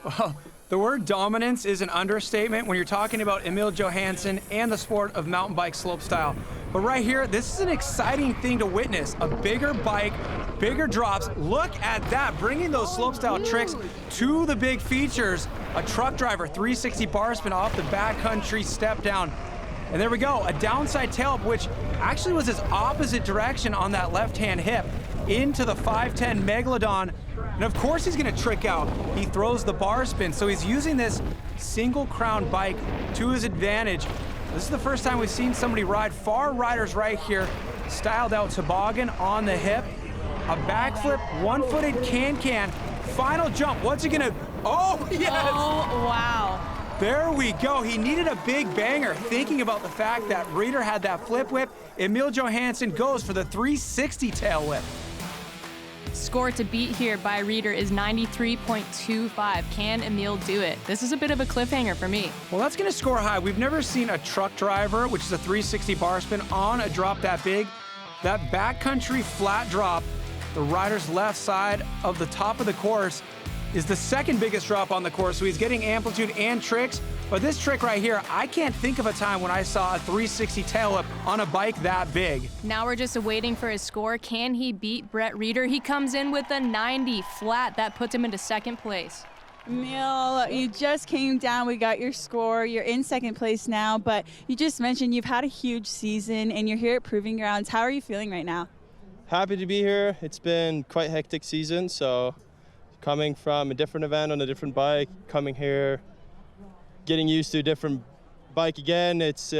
Well, the word dominance is an understatement when you're talking about Emil Johansson and the sport of mountain bike slopestyle. But right here, this is an exciting thing to witness. A bigger bike, bigger drops. Look at that, bringing those slopestyle tricks to the big features. A truck driver, 360 bar spin off the backcountry step down. And there we go, a downside tail up, which actually was his opposite direction on that left-hand hip into the 510 Megalodon. And of course he's gonna trick out. He throws the bar spin, so he's using this single crown bike to his advantage. This is the first time we've seen somebody ride far riders right here, styled out toboggan on the hip, a backflip, one-footed can-can, final jump. What's he gonna, oh yes!
Oh, wow.
There we go. He needed a big banger. Thinking about the fact that Reeder had that flip whip, Emil Johansson goes for the 360 tail whip.
Score to beat here by Reeder is 93.25. Can Emil do it? This is a bit of a cliffhanger for me.
Well, that's gonna score high. We've never seen a truck driver, which is a 360 bar spin, on a drop that big. That backcountry flat drop, the rider's left side of the top of the course, is the second biggest drop on the course, so he's getting amplitude and tricks. But this trick right here, I can't think of a time when I saw a 360 tail whip on a bike that big.
Now we're just waiting for his score. Can he beat Brett Reeder? He comes in with a 90 flat. That puts him into second place.
Emil, you just came down. We got your score. You're in second place now, but you just mentioned you've had a huge season and you're here at Proving Grounds. How are you feeling right now?
Happy to be here. It's been quite a hectic season, so coming from a different event on a different bike, coming here, getting used to a different bike again, it's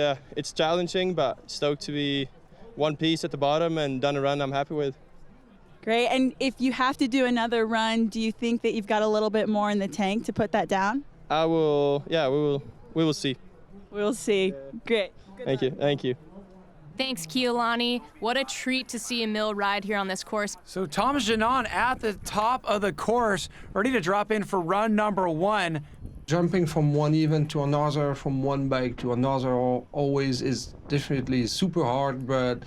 challenging, but stoked to be one piece at the bottom and done a run I'm happy with.
Great, and if you have to do another run, do you think that you've got a little bit more in the tank to put that down?
I will, yeah, we will see.
We'll see. Great.
Thank you, thank you.
Thanks, Keolani. What a treat to see Emil ride here on this course.
So Thomas Janon at the top of the course, ready to drop in for run number 1.
Jumping from one event to another, from one bike to another, always is definitely super hard, but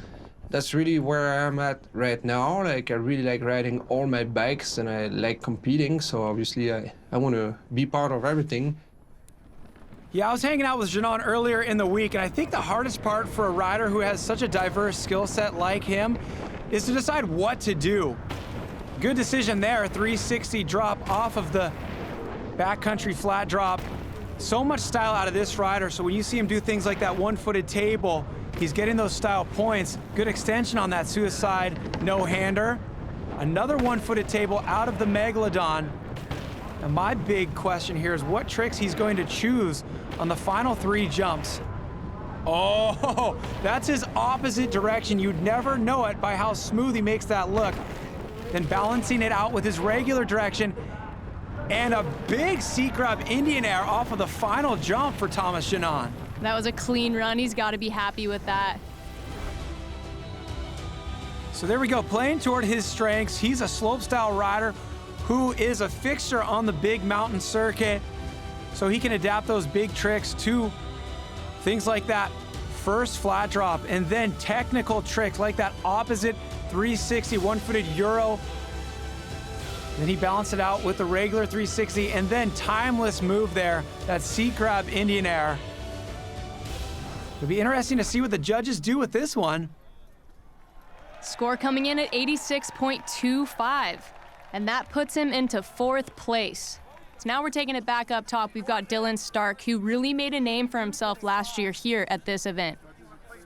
that's really where I am at right now. Like, I really like riding all my bikes and I like competing, so obviously I want to be part of everything.
Yeah, I was hanging out with Janon earlier in the week, and I think the hardest part for a rider who has such a diverse skill set like him is to decide what to do. Good decision there, 360 drop off of the backcountry flat drop. So much style out of this rider, so when you see him do things like that one-footed table, he's getting those style points. Good extension on that suicide no-hander. Another one-footed table out of the Megalodon. And my big question here is what tricks he's going to choose on the final 3 jumps. Oh, that's his opposite direction. You'd never know it by how smooth he makes that look. Then balancing it out with his regular direction. And a big seat grab Indian air off of the final jump for Thomas Janon.
That was a clean run. He's got to be happy with that.
So there we go, playing toward his strengths. He's a slopestyle rider who is a fixture on the big mountain circuit, so he can adapt those big tricks to things like that first flat drop, and then technical tricks like that opposite 360 one-footed Euro. Then he balanced it out with the regular 360, and then timeless move there, that seat grab Indian air. It'll be interesting to see what the judges do with this one.
Score coming in at 86.25. And that puts him into 4th place. So now we're taking it back up top. We've got Dylan Stark, who really made a name for himself last year here at this event.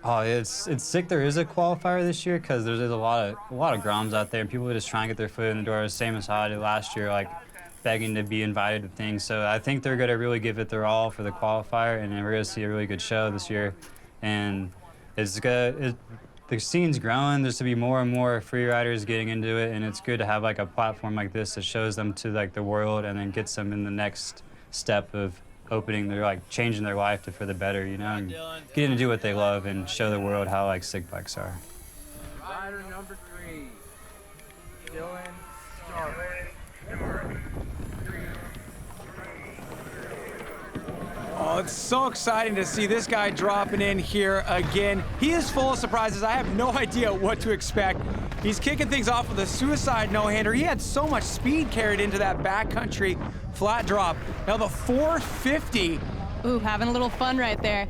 Oh, it's sick there is a qualifier this year, because there's a lot of groms out there, and people are just trying to get their foot in the door, same as how I did last year, like begging to be invited to things. So I think they're going to really give it their all for the qualifier, and then we're going to see a really good show this year. And it's good. The scene's growing. There's to be more and more free riders getting into it, and it's good to have like a platform like this that shows them to like the world, and then gets them in the next step of opening their, like, changing their life for the better, you know, and getting to do what they love and show the world how like sick bikes are.
Rider number 3, Dylan Stark.
Oh, it's so exciting to see this guy dropping in here again. He is full of surprises. I have no idea what to expect. He's kicking things off with a suicide no-hander. He had so much speed carried into that backcountry flat drop. Now the 450.
Ooh, having a little fun right there.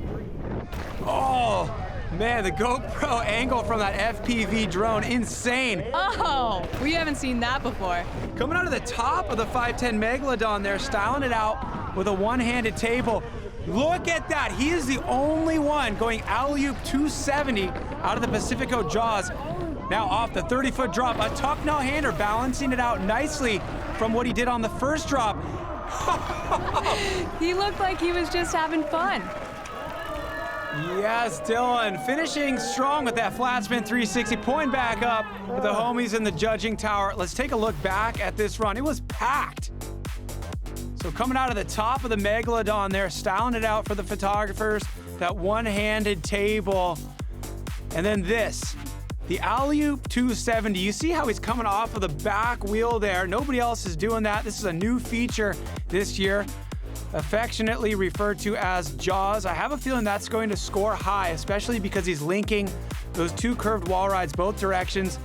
Oh, man, the GoPro angle from that FPV drone, insane.
Oh, we haven't seen that before.
Coming out of the top of the 510 Megalodon there, styling it out with a one-handed table. Look at that. He is the only one going alley-oop 270 out of the Pacifico jaws. Now off the 30-foot drop, a tuck no-hander, balancing it out nicely from what he did on the first drop.
He looked like he was just having fun.
Yes, Dylan, finishing strong with that flat spin 360, point back up with the homies in the judging tower. Let's take a look back at this run. It was packed. So coming out of the top of the Megalodon there, styling it out for the photographers, that one-handed table. And then this, the alley-oop 270. You see how he's coming off of the back wheel there. Nobody else is doing that. This is a new feature this year, affectionately referred to as Jaws. I have a feeling that's going to score high, especially because he's linking those 2 curved wall rides both directions.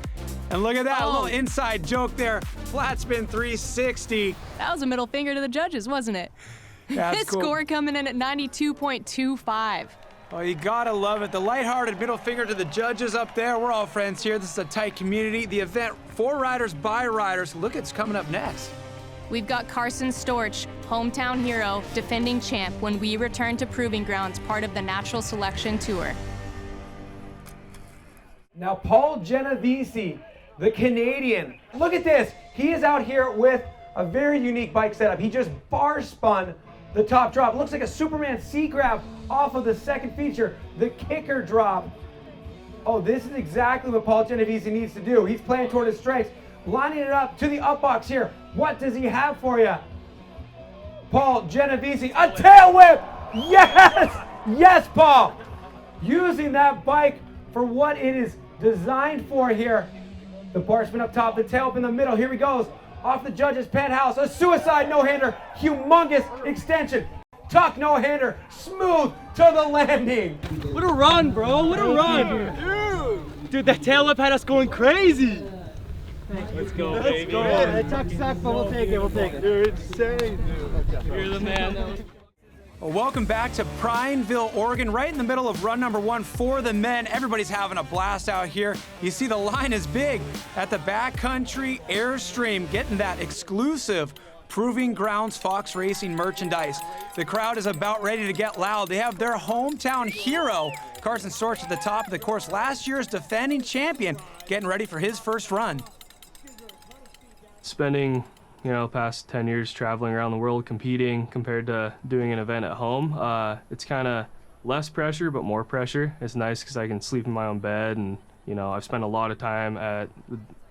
And look at that, a little inside joke there. Flat spin 360.
That was a middle finger to the judges, wasn't it?
That's
His
cool.
score coming in at 92.25.
Oh, you gotta love it. The lighthearted middle finger to the judges up there. We're all friends here. This is a tight community. The event for riders by riders. Look, it's coming up next.
We've got Carson Storch, hometown hero, defending champ, when we return to Proving Grounds, part of the Natural Selection Tour.
Now, Paul Genovese, the Canadian. Look at this. He is out here with a very unique bike setup. He just bar spun the top drop. Looks like a Superman C grab off of the second feature, the kicker drop. Oh, this is exactly what Paul Genovese needs to do. He's playing toward his strengths, lining it up to the up box here. What does he have for you? Paul Genovese, a tail whip! Yes! Yes, Paul! Using that bike for what it is designed for here. The bar spin up top, the tail up in the middle. Here he goes. off the judge's penthouse. A suicide no-hander, humongous extension. Tuck no-hander, smooth to the landing.
What a run, bro. What a run. Dude, that tail whip had us going crazy. Let's go, baby. Let's go. It sucks, but we'll take it. We'll take it. You're insane, dude. You're the man.
Well, welcome back to Prineville, Oregon, right in the middle of run number 1 for the men. Everybody's having a blast out here. You see the line is big at the Backcountry Airstream, getting that exclusive Proving Grounds Fox Racing merchandise. The crowd is about ready to get loud. They have their hometown hero, Carson Storch, at the top of the course. Last year's defending champion, getting ready for his first run.
Spending, past 10 years traveling around the world competing compared to doing an event at home, it's kind of less pressure but more pressure. It's nice because I can sleep in my own bed, and I've spent a lot of time at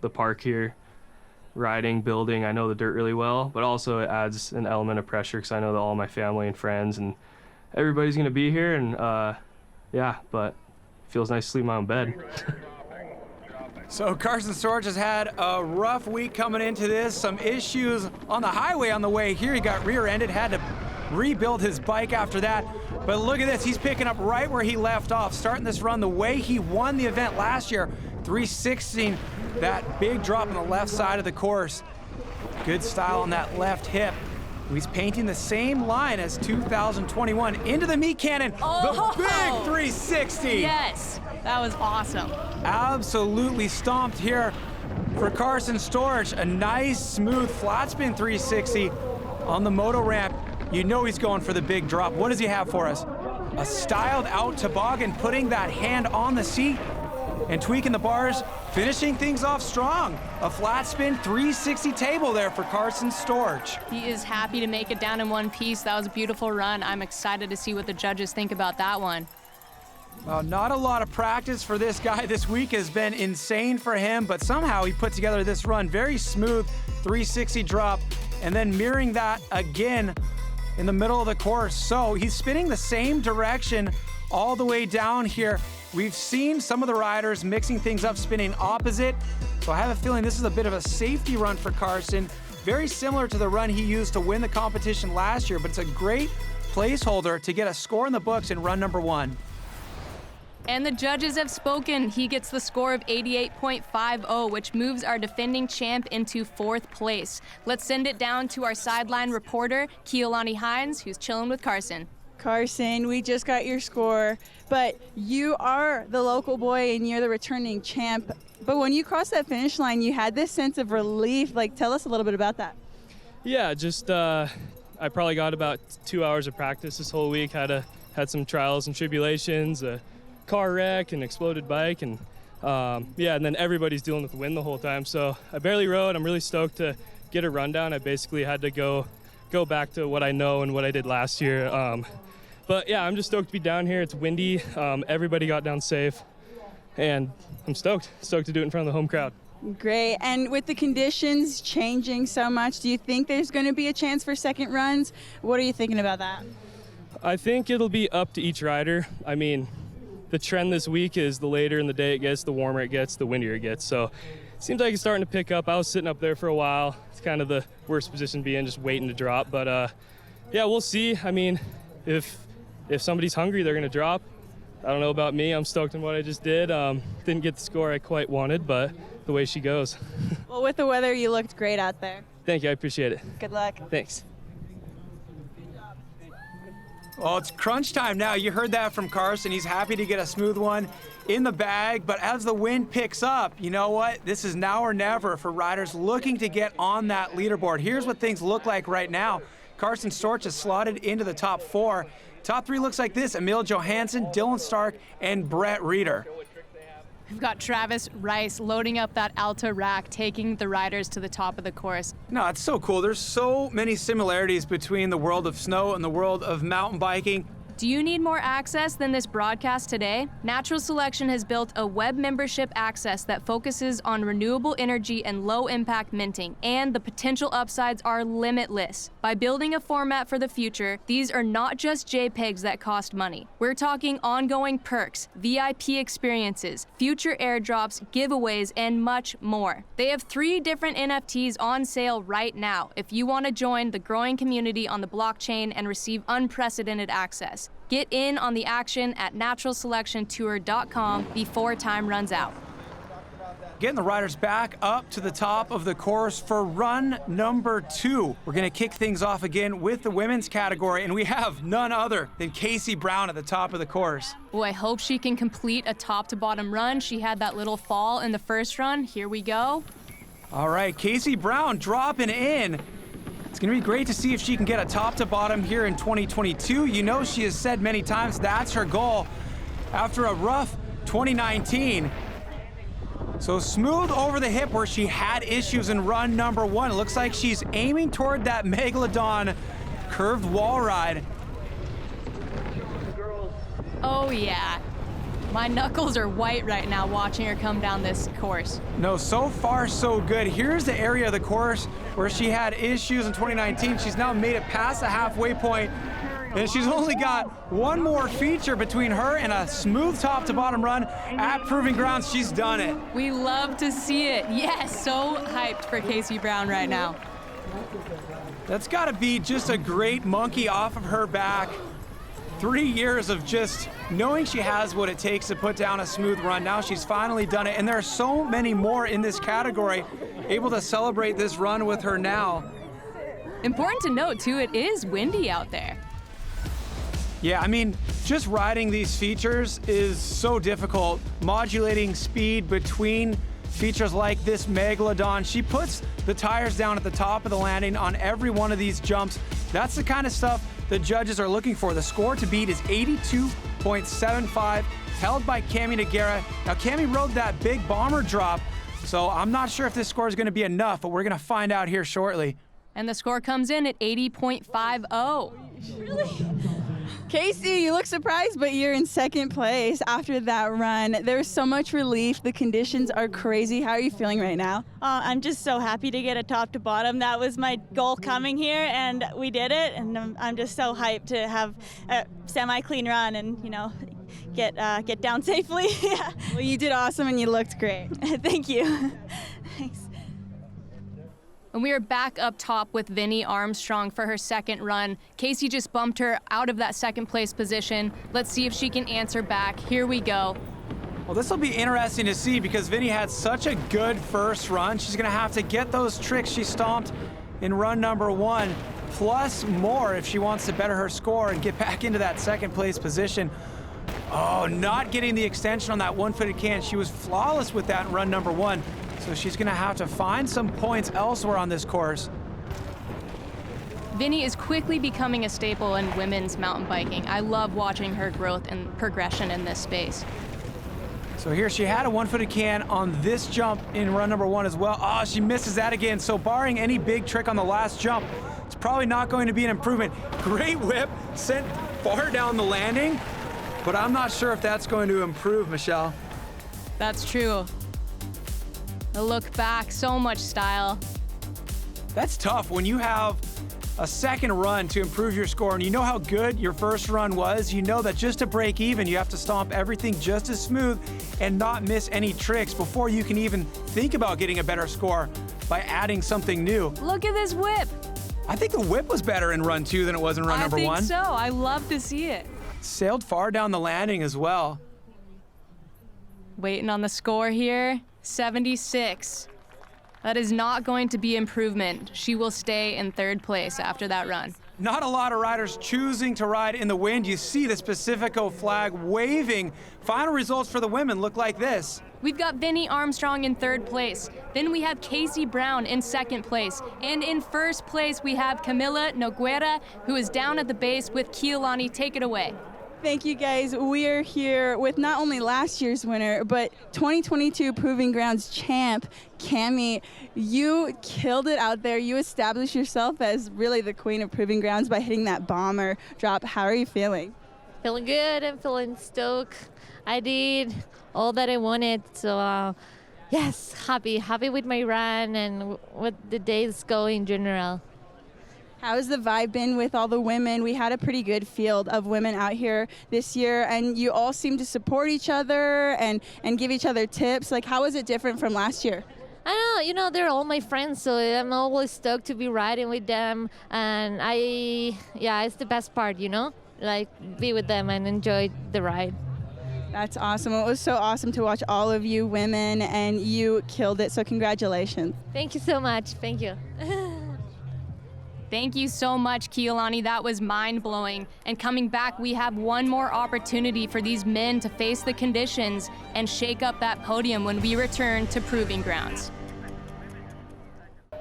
the park here riding, building. I know the dirt really well, but also it adds an element of pressure because I know that all my family and friends and everybody's going to be here, and but it feels nice to sleep in my own bed.
So Carson Storch has had a rough week coming into this. Some issues on the highway on the way here. He got rear-ended, had to rebuild his bike after that. But look at this, he's picking up right where he left off, starting this run the way he won the event last year, 316, that big drop on the left side of the course. Good style on that left hip. He's painting the same line as 2021 into the meat cannon.
Oh,
the big 360.
Yes, that was awesome.
Absolutely stomped here for Carson Storch. A nice, smooth flat spin 360 on the moto ramp. You know he's going for the big drop. What does he have for us? A styled out toboggan, putting that hand on the seat and tweaking the bars, finishing things off strong. A flat spin 360 table there for Carson Storch.
He is happy to make it down in one piece. That was a beautiful run. I'm excited to see what the judges think about that one.
Well, not a lot of practice for this guy. This week has been insane for him, but somehow he put together this run. Very smooth 360 drop, and then mirroring that again in the middle of the course. So he's spinning the same direction all the way down here. We've seen some of the riders mixing things up, spinning opposite. So I have a feeling this is a bit of a safety run for Carson. Very similar to the run he used to win the competition last year, but it's a great placeholder to get a score in the books in run number 1.
And the judges have spoken. He gets the score of 88.50, which moves our defending champ into 4th place. Let's send it down to our sideline reporter, Keolani Hines, who's chilling with Carson.
Carson, we just got your score, but you are the local boy and you're the returning champ. But when you crossed that finish line, you had this sense of relief. Tell us a little bit about that.
Yeah, just I probably got about 2 hours of practice this whole week. Had some trials and tribulations, a car wreck, an exploded bike, and and then everybody's dealing with the wind the whole time. So I barely rode. I'm really stoked to get a rundown. I basically had to go back to what I know and what I did last year. But yeah, I'm just stoked to be down here. It's windy. Everybody got down safe, and I'm stoked to do it in front of the home crowd.
Great. And with the conditions changing so much, do you think there's going to be a chance for second runs? What are you thinking about that?
I think it'll be up to each rider. I mean, the trend this week is the later in the day it gets, the warmer it gets, the windier it gets. So it seems like it's starting to pick up. I was sitting up there for a while. It's kind of the worst position to be in, just waiting to drop. But yeah, we'll see. I mean, if somebody's hungry, they're going to drop. I don't know about me. I'm stoked on what I just did. Didn't get the score I quite wanted, but the way she goes.
Well, with the weather, you looked great out there.
Thank you. I appreciate it.
Good luck.
Thanks.
Well, it's crunch time now. You heard that from Carson. He's happy to get a smooth one in the bag, but as the wind picks up, you know what? This is now or never for riders looking to get on that leaderboard. Here's what things look like right now. Carson Storch is slotted into the top 4. Top 3 looks like this: Emil Johansson, Dylan Stark, and Brett Reeder.
We've got Travis Rice loading up that Alta rack, taking the riders to the top of the course.
No, it's so cool. There's so many similarities between the world of snow and the world of mountain biking.
Do you need more access than this broadcast today? Natural Selection has built a web membership access that focuses on renewable energy and low-impact minting, and the potential upsides are limitless. By building a format for the future, these are not just JPEGs that cost money. We're talking ongoing perks, VIP experiences, future airdrops, giveaways, and much more. They have 3 different NFTs on sale right now if you want to join the growing community on the blockchain and receive unprecedented access. Get in on the action at naturalselectiontour.com before time runs out.
Getting the riders back up to the top of the course for run number 2. We're gonna kick things off again with the women's category, and we have none other than Casey Brown at the top of the course.
Well, I hope she can complete a top to bottom run. She had that little fall in the first run. Here we go.
All right, Casey Brown dropping in. It's gonna be great to see if she can get a top to bottom here in 2022. You know, she has said many times that's her goal after a rough 2019. So smooth over the hip where she had issues in run number 1. It looks like she's aiming toward that Megalodon curved wall ride.
Oh yeah. My knuckles are white right now watching her come down this course.
No, so far so good. Here's the area of the course where she had issues in 2019. She's now made it past the halfway point, and she's only got one more feature between her and a smooth top to bottom run at Proving Grounds. She's done it.
We love to see it. Yes, so hyped for Casey Brown right now.
That's gotta be just a great monkey off of her back. 3 years of just knowing she has what it takes to put down a smooth run. Now she's finally done it, and there are so many more in this category able to celebrate this run with her now.
Important to note, too, it is windy out there.
Yeah, I mean, just riding these features is so difficult. Modulating speed between features like this Megalodon. She puts the tires down at the top of the landing on every one of these jumps. That's the kind of stuff the judges are looking for. The score to beat is 82.75, held by Cami Nogueira. Now, Cami rode that big bomber drop, so I'm not sure if this score is going to be enough, but we're going to find out here shortly.
And the score comes in at 80.50.
Really? Casey, you look surprised, but you're in second place after that run. There's so much relief. The conditions are crazy. How are you feeling right now?
I'm just so happy to get a top to bottom. That was my goal coming here, and we did it. And I'm just so hyped to have a semi-clean run and, you know, get down safely. Yeah.
Well, you did awesome, and you looked great.
Thank you. Thanks.
And we are back up top with Vinnie Armstrong for her second run. Casey just bumped her out of that second place position. Let's see if she can answer back. Here we go.
Well, this will be interesting to see because Vinnie had such a good first run. She's gonna have to get those tricks she stomped in run number 1, plus more if she wants to better her score and get back into that second place position. Oh, not getting the extension on that one-footed can. She was flawless with that in run number 1. So she's gonna have to find some points elsewhere on this course.
Vinnie is quickly becoming a staple in women's mountain biking. I love watching her growth and progression in this space.
So here she had a one-footed can on this jump in run number 1 as well. Oh, she misses that again. So barring any big trick on the last jump, it's probably not going to be an improvement. Great whip, sent far down the landing, but I'm not sure if that's going to improve, Michelle.
That's true. A look back, so much style.
That's tough when you have a second run to improve your score and you know how good your first run was. You know that just to break even, you have to stomp everything just as smooth and not miss any tricks before you can even think about getting a better score by adding something new.
Look at this whip.
I think the whip was better in run 2 than it was in run number 1.
I think so. I love to see it.
Sailed far down the landing as well.
Waiting on the score here. 76. That is not going to be improvement. She will stay in third place after that run.
Not a lot of riders choosing to ride in the wind. You see the Pacifico flag waving. Final results for the women look like this.
We've got Vinnie Armstrong in third place. Then we have Casey Brown in second place. And in first place, we have Camila Nogueira, who is down at the base with Keolani. Take it away.
Thank you, guys. We are here with not only last year's winner, but 2022 Proving Grounds champ, Cami. You killed it out there. You established yourself as really the queen of Proving Grounds by hitting that bomber drop. How are you feeling?
Feeling good. I'm feeling stoked. I did all that I wanted. So, yes, happy with my run and with the days go in general.
How's the vibe been with all the women? We had a pretty good field of women out here this year, and you all seem to support each other and give each other tips. Like, how is it different from last year?
I don't know, you know, they're all my friends, so I'm always stoked to be riding with them. And it's the best part, you know, like be with them and enjoy the ride.
That's awesome. It was so awesome to watch all of you women, and you killed it, so congratulations.
Thank you so much. Thank you.
Thank you so much, Keelani. That was mind-blowing. And coming back, we have one more opportunity for these men to face the conditions and shake up that podium when we return to Proving Grounds.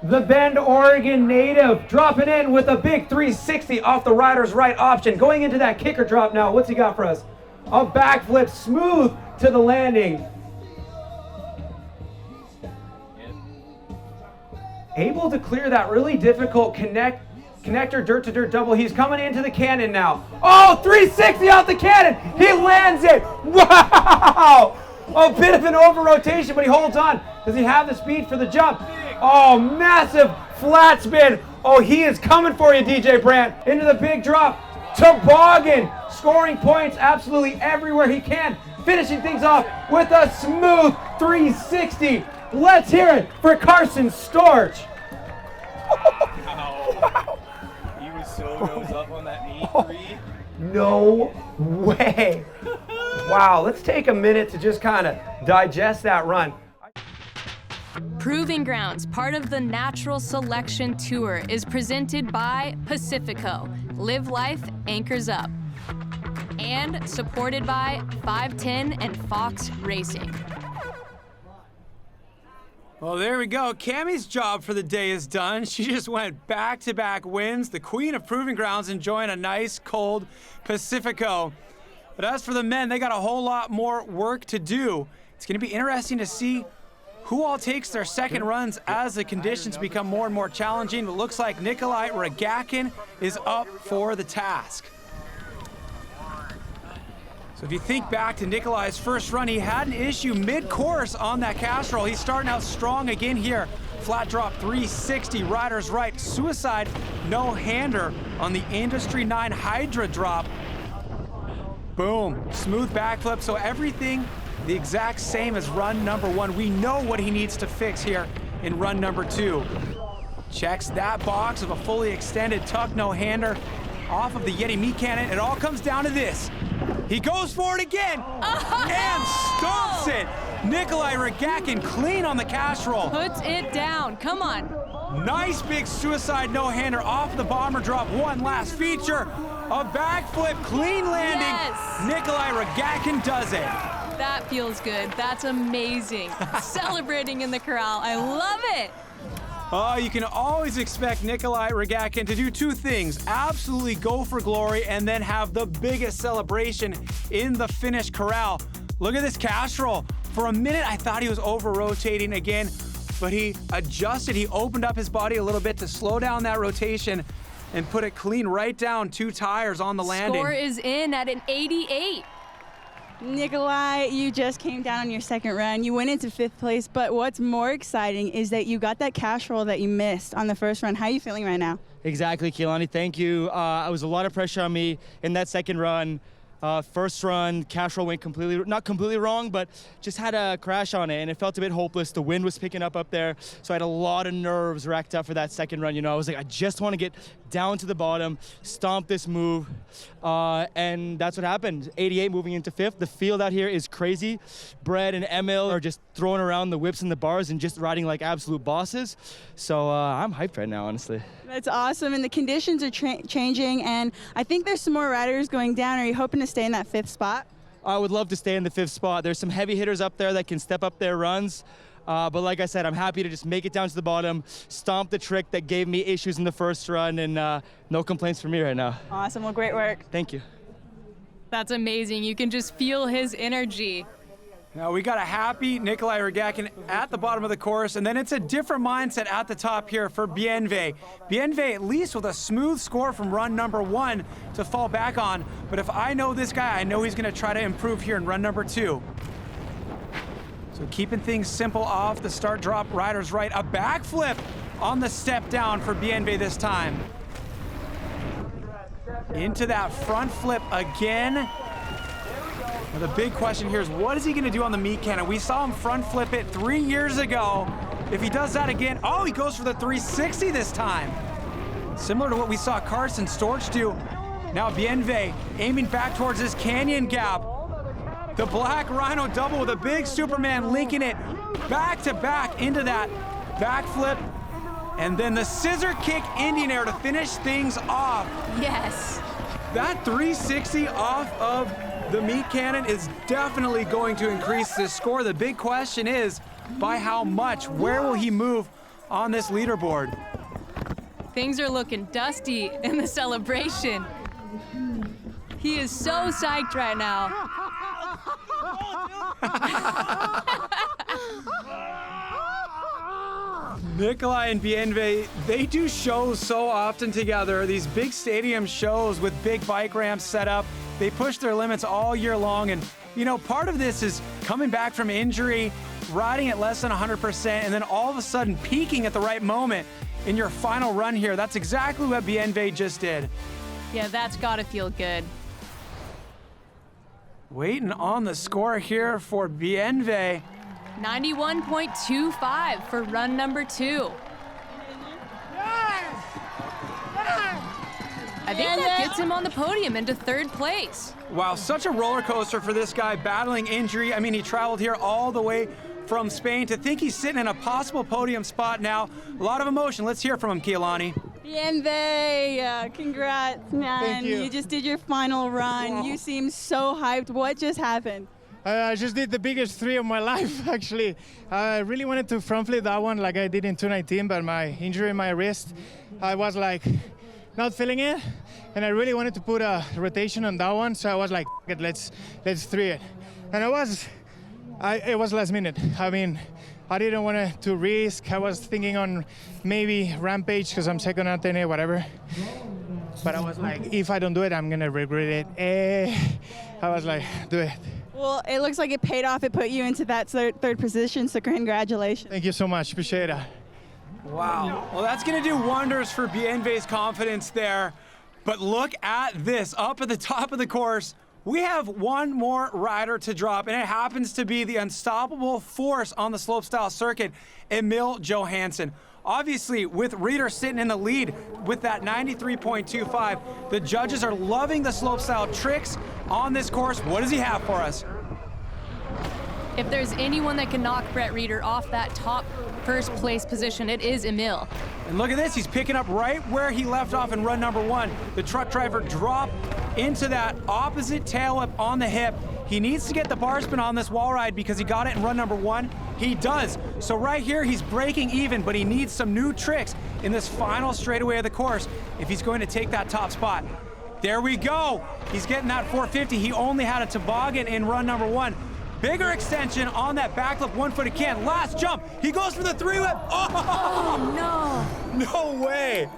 The Bend, Oregon native dropping in with a big 360 off the rider's right option. Going into that kicker drop now. What's he got for us? A backflip, smooth to the landing. Able to clear that really difficult connector dirt-to-dirt double. He's coming into the cannon now. Oh, 360 off the cannon. He lands it. Wow! A bit of an over-rotation, but he holds on. Does he have the speed for the jump? Oh, massive flat spin. Oh, he is coming for you, DJ Brandt. Into the big drop. Toboggan. Scoring points absolutely everywhere he can. Finishing things off with a smooth 360. Let's hear it for Carson Storch.
Wow. He was so nose up on that E3.
No way. Wow, let's take a minute to just kind of digest that run.
Proving Grounds, part of the Natural Selection Tour, is presented by Pacifico. Live life, anchors up. And supported by 510 and Fox Racing.
Well, there we go. Cammie's job for the day is done. She just went back-to-back wins. The queen of Proving Grounds enjoying a nice, cold Pacifico. But as for the men, they got a whole lot more work to do. It's going to be interesting to see who all takes their second runs as the conditions become more and more challenging. It looks like Nikolai Ragakin is up for the task. So if you think back to Nikolai's first run, he had an issue mid-course on that cast roll. He's starting out strong again here. Flat drop 360, rider's right. Suicide no-hander on the Industry 9 Hydra drop. Boom, smooth backflip. So everything the exact same as run number one. We know what he needs to fix here in run number two. Checks that box of a fully extended tuck no-hander off of the Yeti meat cannon. It all comes down to this. He goes for it again and stomps it. Nikolai Ragakin clean on the cast roll.
Puts it down, come on.
Nice big suicide no-hander off the bomber drop. One last feature, a backflip, clean landing.
Yes.
Nikolai Ragakin does it.
That feels good, that's amazing. Celebrating in the corral, I love it.
Oh, you can always expect Nikolai Ragakin to do two things. Absolutely go for glory and then have the biggest celebration in the finish corral. Look at this cast roll. For a minute, I thought he was over-rotating again, but he adjusted. He opened up his body a little bit to slow down that rotation and put it clean right down 2 tires on the landing.
Score is in at an 88.
Nikolai, you just came down on your second run. You went into 5th place, but what's more exciting is that you got that cash roll that you missed on the first run. How are you feeling right now?
Exactly, Keelani. Thank you. It was a lot of pressure on me in that second run. First run, cash roll went not completely wrong, but just had a crash on it, and it felt a bit hopeless. The wind was picking up there, so I had a lot of nerves racked up for that second run. You know, I was like, I just want to get down to the bottom, stomp this move, and that's what happened. 88 moving into 5th. The field out here is crazy. Brett and Emil are just throwing around the whips and the bars and just riding like absolute bosses. So I'm hyped right now, honestly.
That's awesome, and the conditions are changing, and I think there's some more riders going down. Are you hoping to stay in that 5th spot?
I would love to stay in the 5th spot. There's some heavy hitters up there that can step up their runs. But like I said, I'm happy to just make it down to the bottom, stomp the trick that gave me issues in the first run, and no complaints from me right now.
Awesome. Well, great work.
Thank you.
That's amazing. You can just feel his energy.
Now we got a happy Nikolai Regakin at the bottom of the course, and then it's a different mindset at the top here for Bienve. Bienve at least with a smooth score from run number 1 to fall back on, but if I know this guy, I know he's gonna try to improve here in run number 2. So keeping things simple off the start drop, rider's right, a backflip on the step down for Bienve this time. Into that front flip again. Now the big question here is, what is he gonna do on the meat cannon? We saw him front flip it 3 years ago. If he does that again, oh, he goes for the 360 this time. Similar to what we saw Carson Storch do. Now Bienve aiming back towards this canyon gap. The black rhino double with a big Superman linking it back to back into that backflip. And then the scissor kick Indian air to finish things off.
Yes.
That 360 off of the meat cannon is definitely going to increase this score. The big question is, by how much? Where will he move on this leaderboard?
Things are looking dusty in the celebration. He is so psyched right now.
Nikolai and Bienve, they do shows so often together, these big stadium shows with big bike ramps set up. They push their limits all year long, and you know, part of this is coming back from injury, riding at less than 100%, and then all of a sudden peaking at the right moment in your final run here. That's exactly what Bienve just did.
Yeah, that's gotta feel good.
Waiting on the score here for Bienve.
91.25 for run number 2. I think that gets him on the podium into 3rd place.
Wow, such a roller coaster for this guy battling injury. I mean, he traveled here all the way from Spain. To think he's sitting in a possible podium spot now, a lot of emotion. Let's hear from him, Keilani.
Bienve, congrats, man.
Thank you.
You just did your final run.
Wow.
You seem so hyped. What just happened?
I just did the biggest 3 of my life, actually. I really wanted to front flip that one like I did in 2019, but my injury in my wrist, I was like not feeling it, and I really wanted to put a rotation on that one, so I was like, it, let's 3 it. And it was last minute. I mean, I didn't want to risk. I was thinking on maybe Rampage because I'm second on 10, whatever. But I was like, if I don't do it, I'm gonna regret it. I was like, do it.
Well, it looks like it paid off. It put you into that third position, so congratulations.
Thank you so much. Appreciate it.
Wow. Well, that's going to do wonders for Bienve's confidence there. But look at this. Up at the top of the course, we have one more rider to drop, and it happens to be the unstoppable force on the slopestyle circuit, Emil Johansson. Obviously, with Reeder sitting in the lead with that 93.25, the judges are loving the slopestyle tricks on this course. What does he have for us?
If there's anyone that can knock Brett Reeder off that top 1st place position, it is Emil.
And look at this, he's picking up right where he left off in run number 1. The truck driver dropped into that opposite tail whip on the hip. He needs to get the bar spin on this wall ride because he got it in run number 1. He does. So right here, he's breaking even, but he needs some new tricks in this final straightaway of the course if he's going to take that top spot. There we go. He's getting that 450. He only had a toboggan in run number 1. Bigger extension on that backlip one-footed can. Last jump. He goes for the 3-whip.
Oh, no.
No way.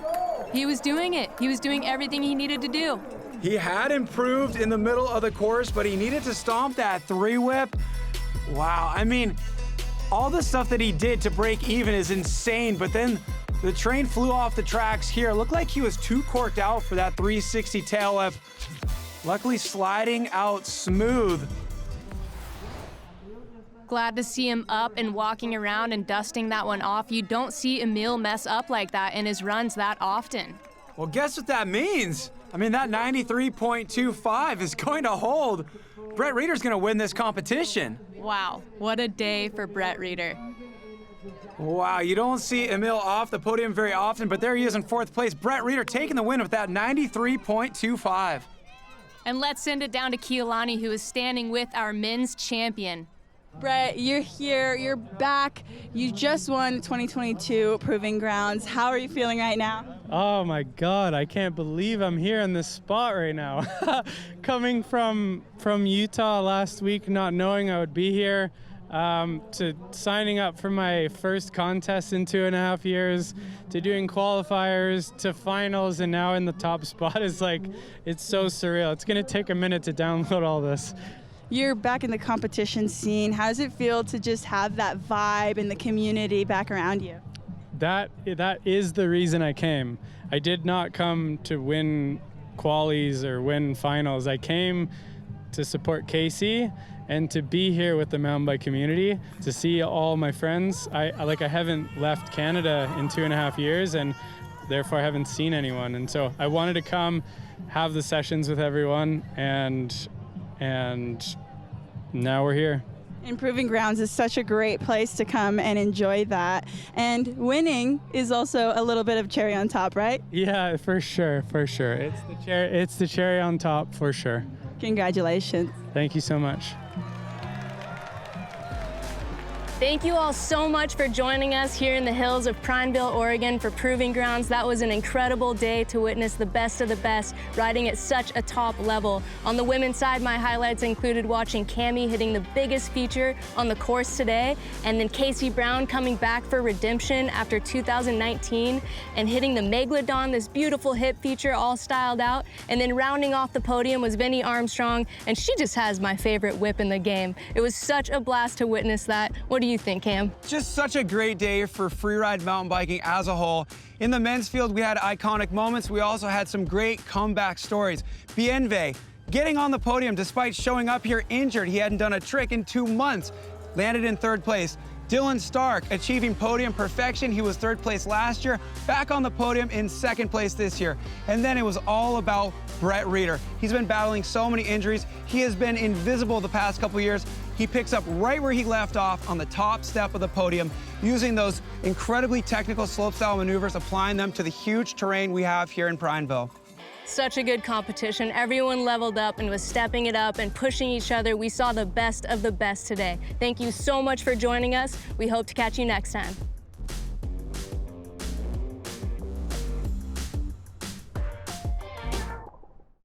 He was doing it. He was doing everything he needed to do.
He had improved in the middle of the course, but he needed to stomp that 3-whip. Wow, I mean, all the stuff that he did to break even is insane, but then the train flew off the tracks here. Looked like he was too corked out for that 360 tail whip. Luckily sliding out smooth.
Glad to see him up and walking around and dusting that one off. You don't see Emil mess up like that in his runs that often.
Well, guess what that means? I mean, that 93.25 is going to hold. Brett Reeder's going to win this competition.
Wow, what a day for Brett Reeder.
Wow, you don't see Emil off the podium very often, but there he is in 4th place. Brett Reeder taking the win with that 93.25.
And let's send it down to Keilani, who is standing with our men's champion.
Brett, you're here, you're back. You just won 2022 Proving Grounds. How are you feeling right now?
Oh my God, I can't believe I'm here in this spot right now. Coming from Utah last week, not knowing I would be here, to signing up for my first contest in 2.5 years, to doing qualifiers, to finals, and now in the top spot is like, it's so surreal. It's gonna take a minute to download all this.
You're back in the competition scene. How does it feel to just have that vibe and the community back around you?
That is the reason I came. I did not come to win qualies or win finals. I came to support Casey and to be here with the mountain bike community, to see all my friends. I haven't left Canada in 2.5 years, and therefore I haven't seen anyone. And so I wanted to come, have the sessions with everyone, and now we're here.
And Proving Grounds is such a great place to come and enjoy that. And winning is also a little bit of cherry on top, right?
Yeah, for sure. It's the cherry on top, for sure.
Congratulations.
Thank you so much.
Thank you all so much for joining us here in the hills of Prineville, Oregon for Proving Grounds. That was an incredible day to witness the best of the best riding at such a top level. On the women's side, my highlights included watching Cami hitting the biggest feature on the course today, and then Casey Brown coming back for redemption after 2019 and hitting the Megalodon, this beautiful hip feature all styled out. And then rounding off the podium was Vinnie Armstrong, and she just has my favorite whip in the game. It was such a blast to witness that. What do you think, Cam?
Just such a great day for freeride mountain biking as a whole. In the men's field, we had iconic moments. We also had some great comeback stories. Bienve getting on the podium despite showing up here injured. He hadn't done a trick in 2 months. Landed in 3rd place. Dylan Stark achieving podium perfection. He was 3rd place last year, back on the podium in 2nd place this year. And then it was all about Brett Reeder. He's been battling so many injuries. He has been invisible the past couple years. He picks up right where he left off on the top step of the podium, using those incredibly technical slopestyle maneuvers, applying them to the huge terrain we have here in Prineville.
Such a good competition. Everyone leveled up and was stepping it up and pushing each other. We saw the best of the best today. Thank you so much for joining us. We hope to catch you next time.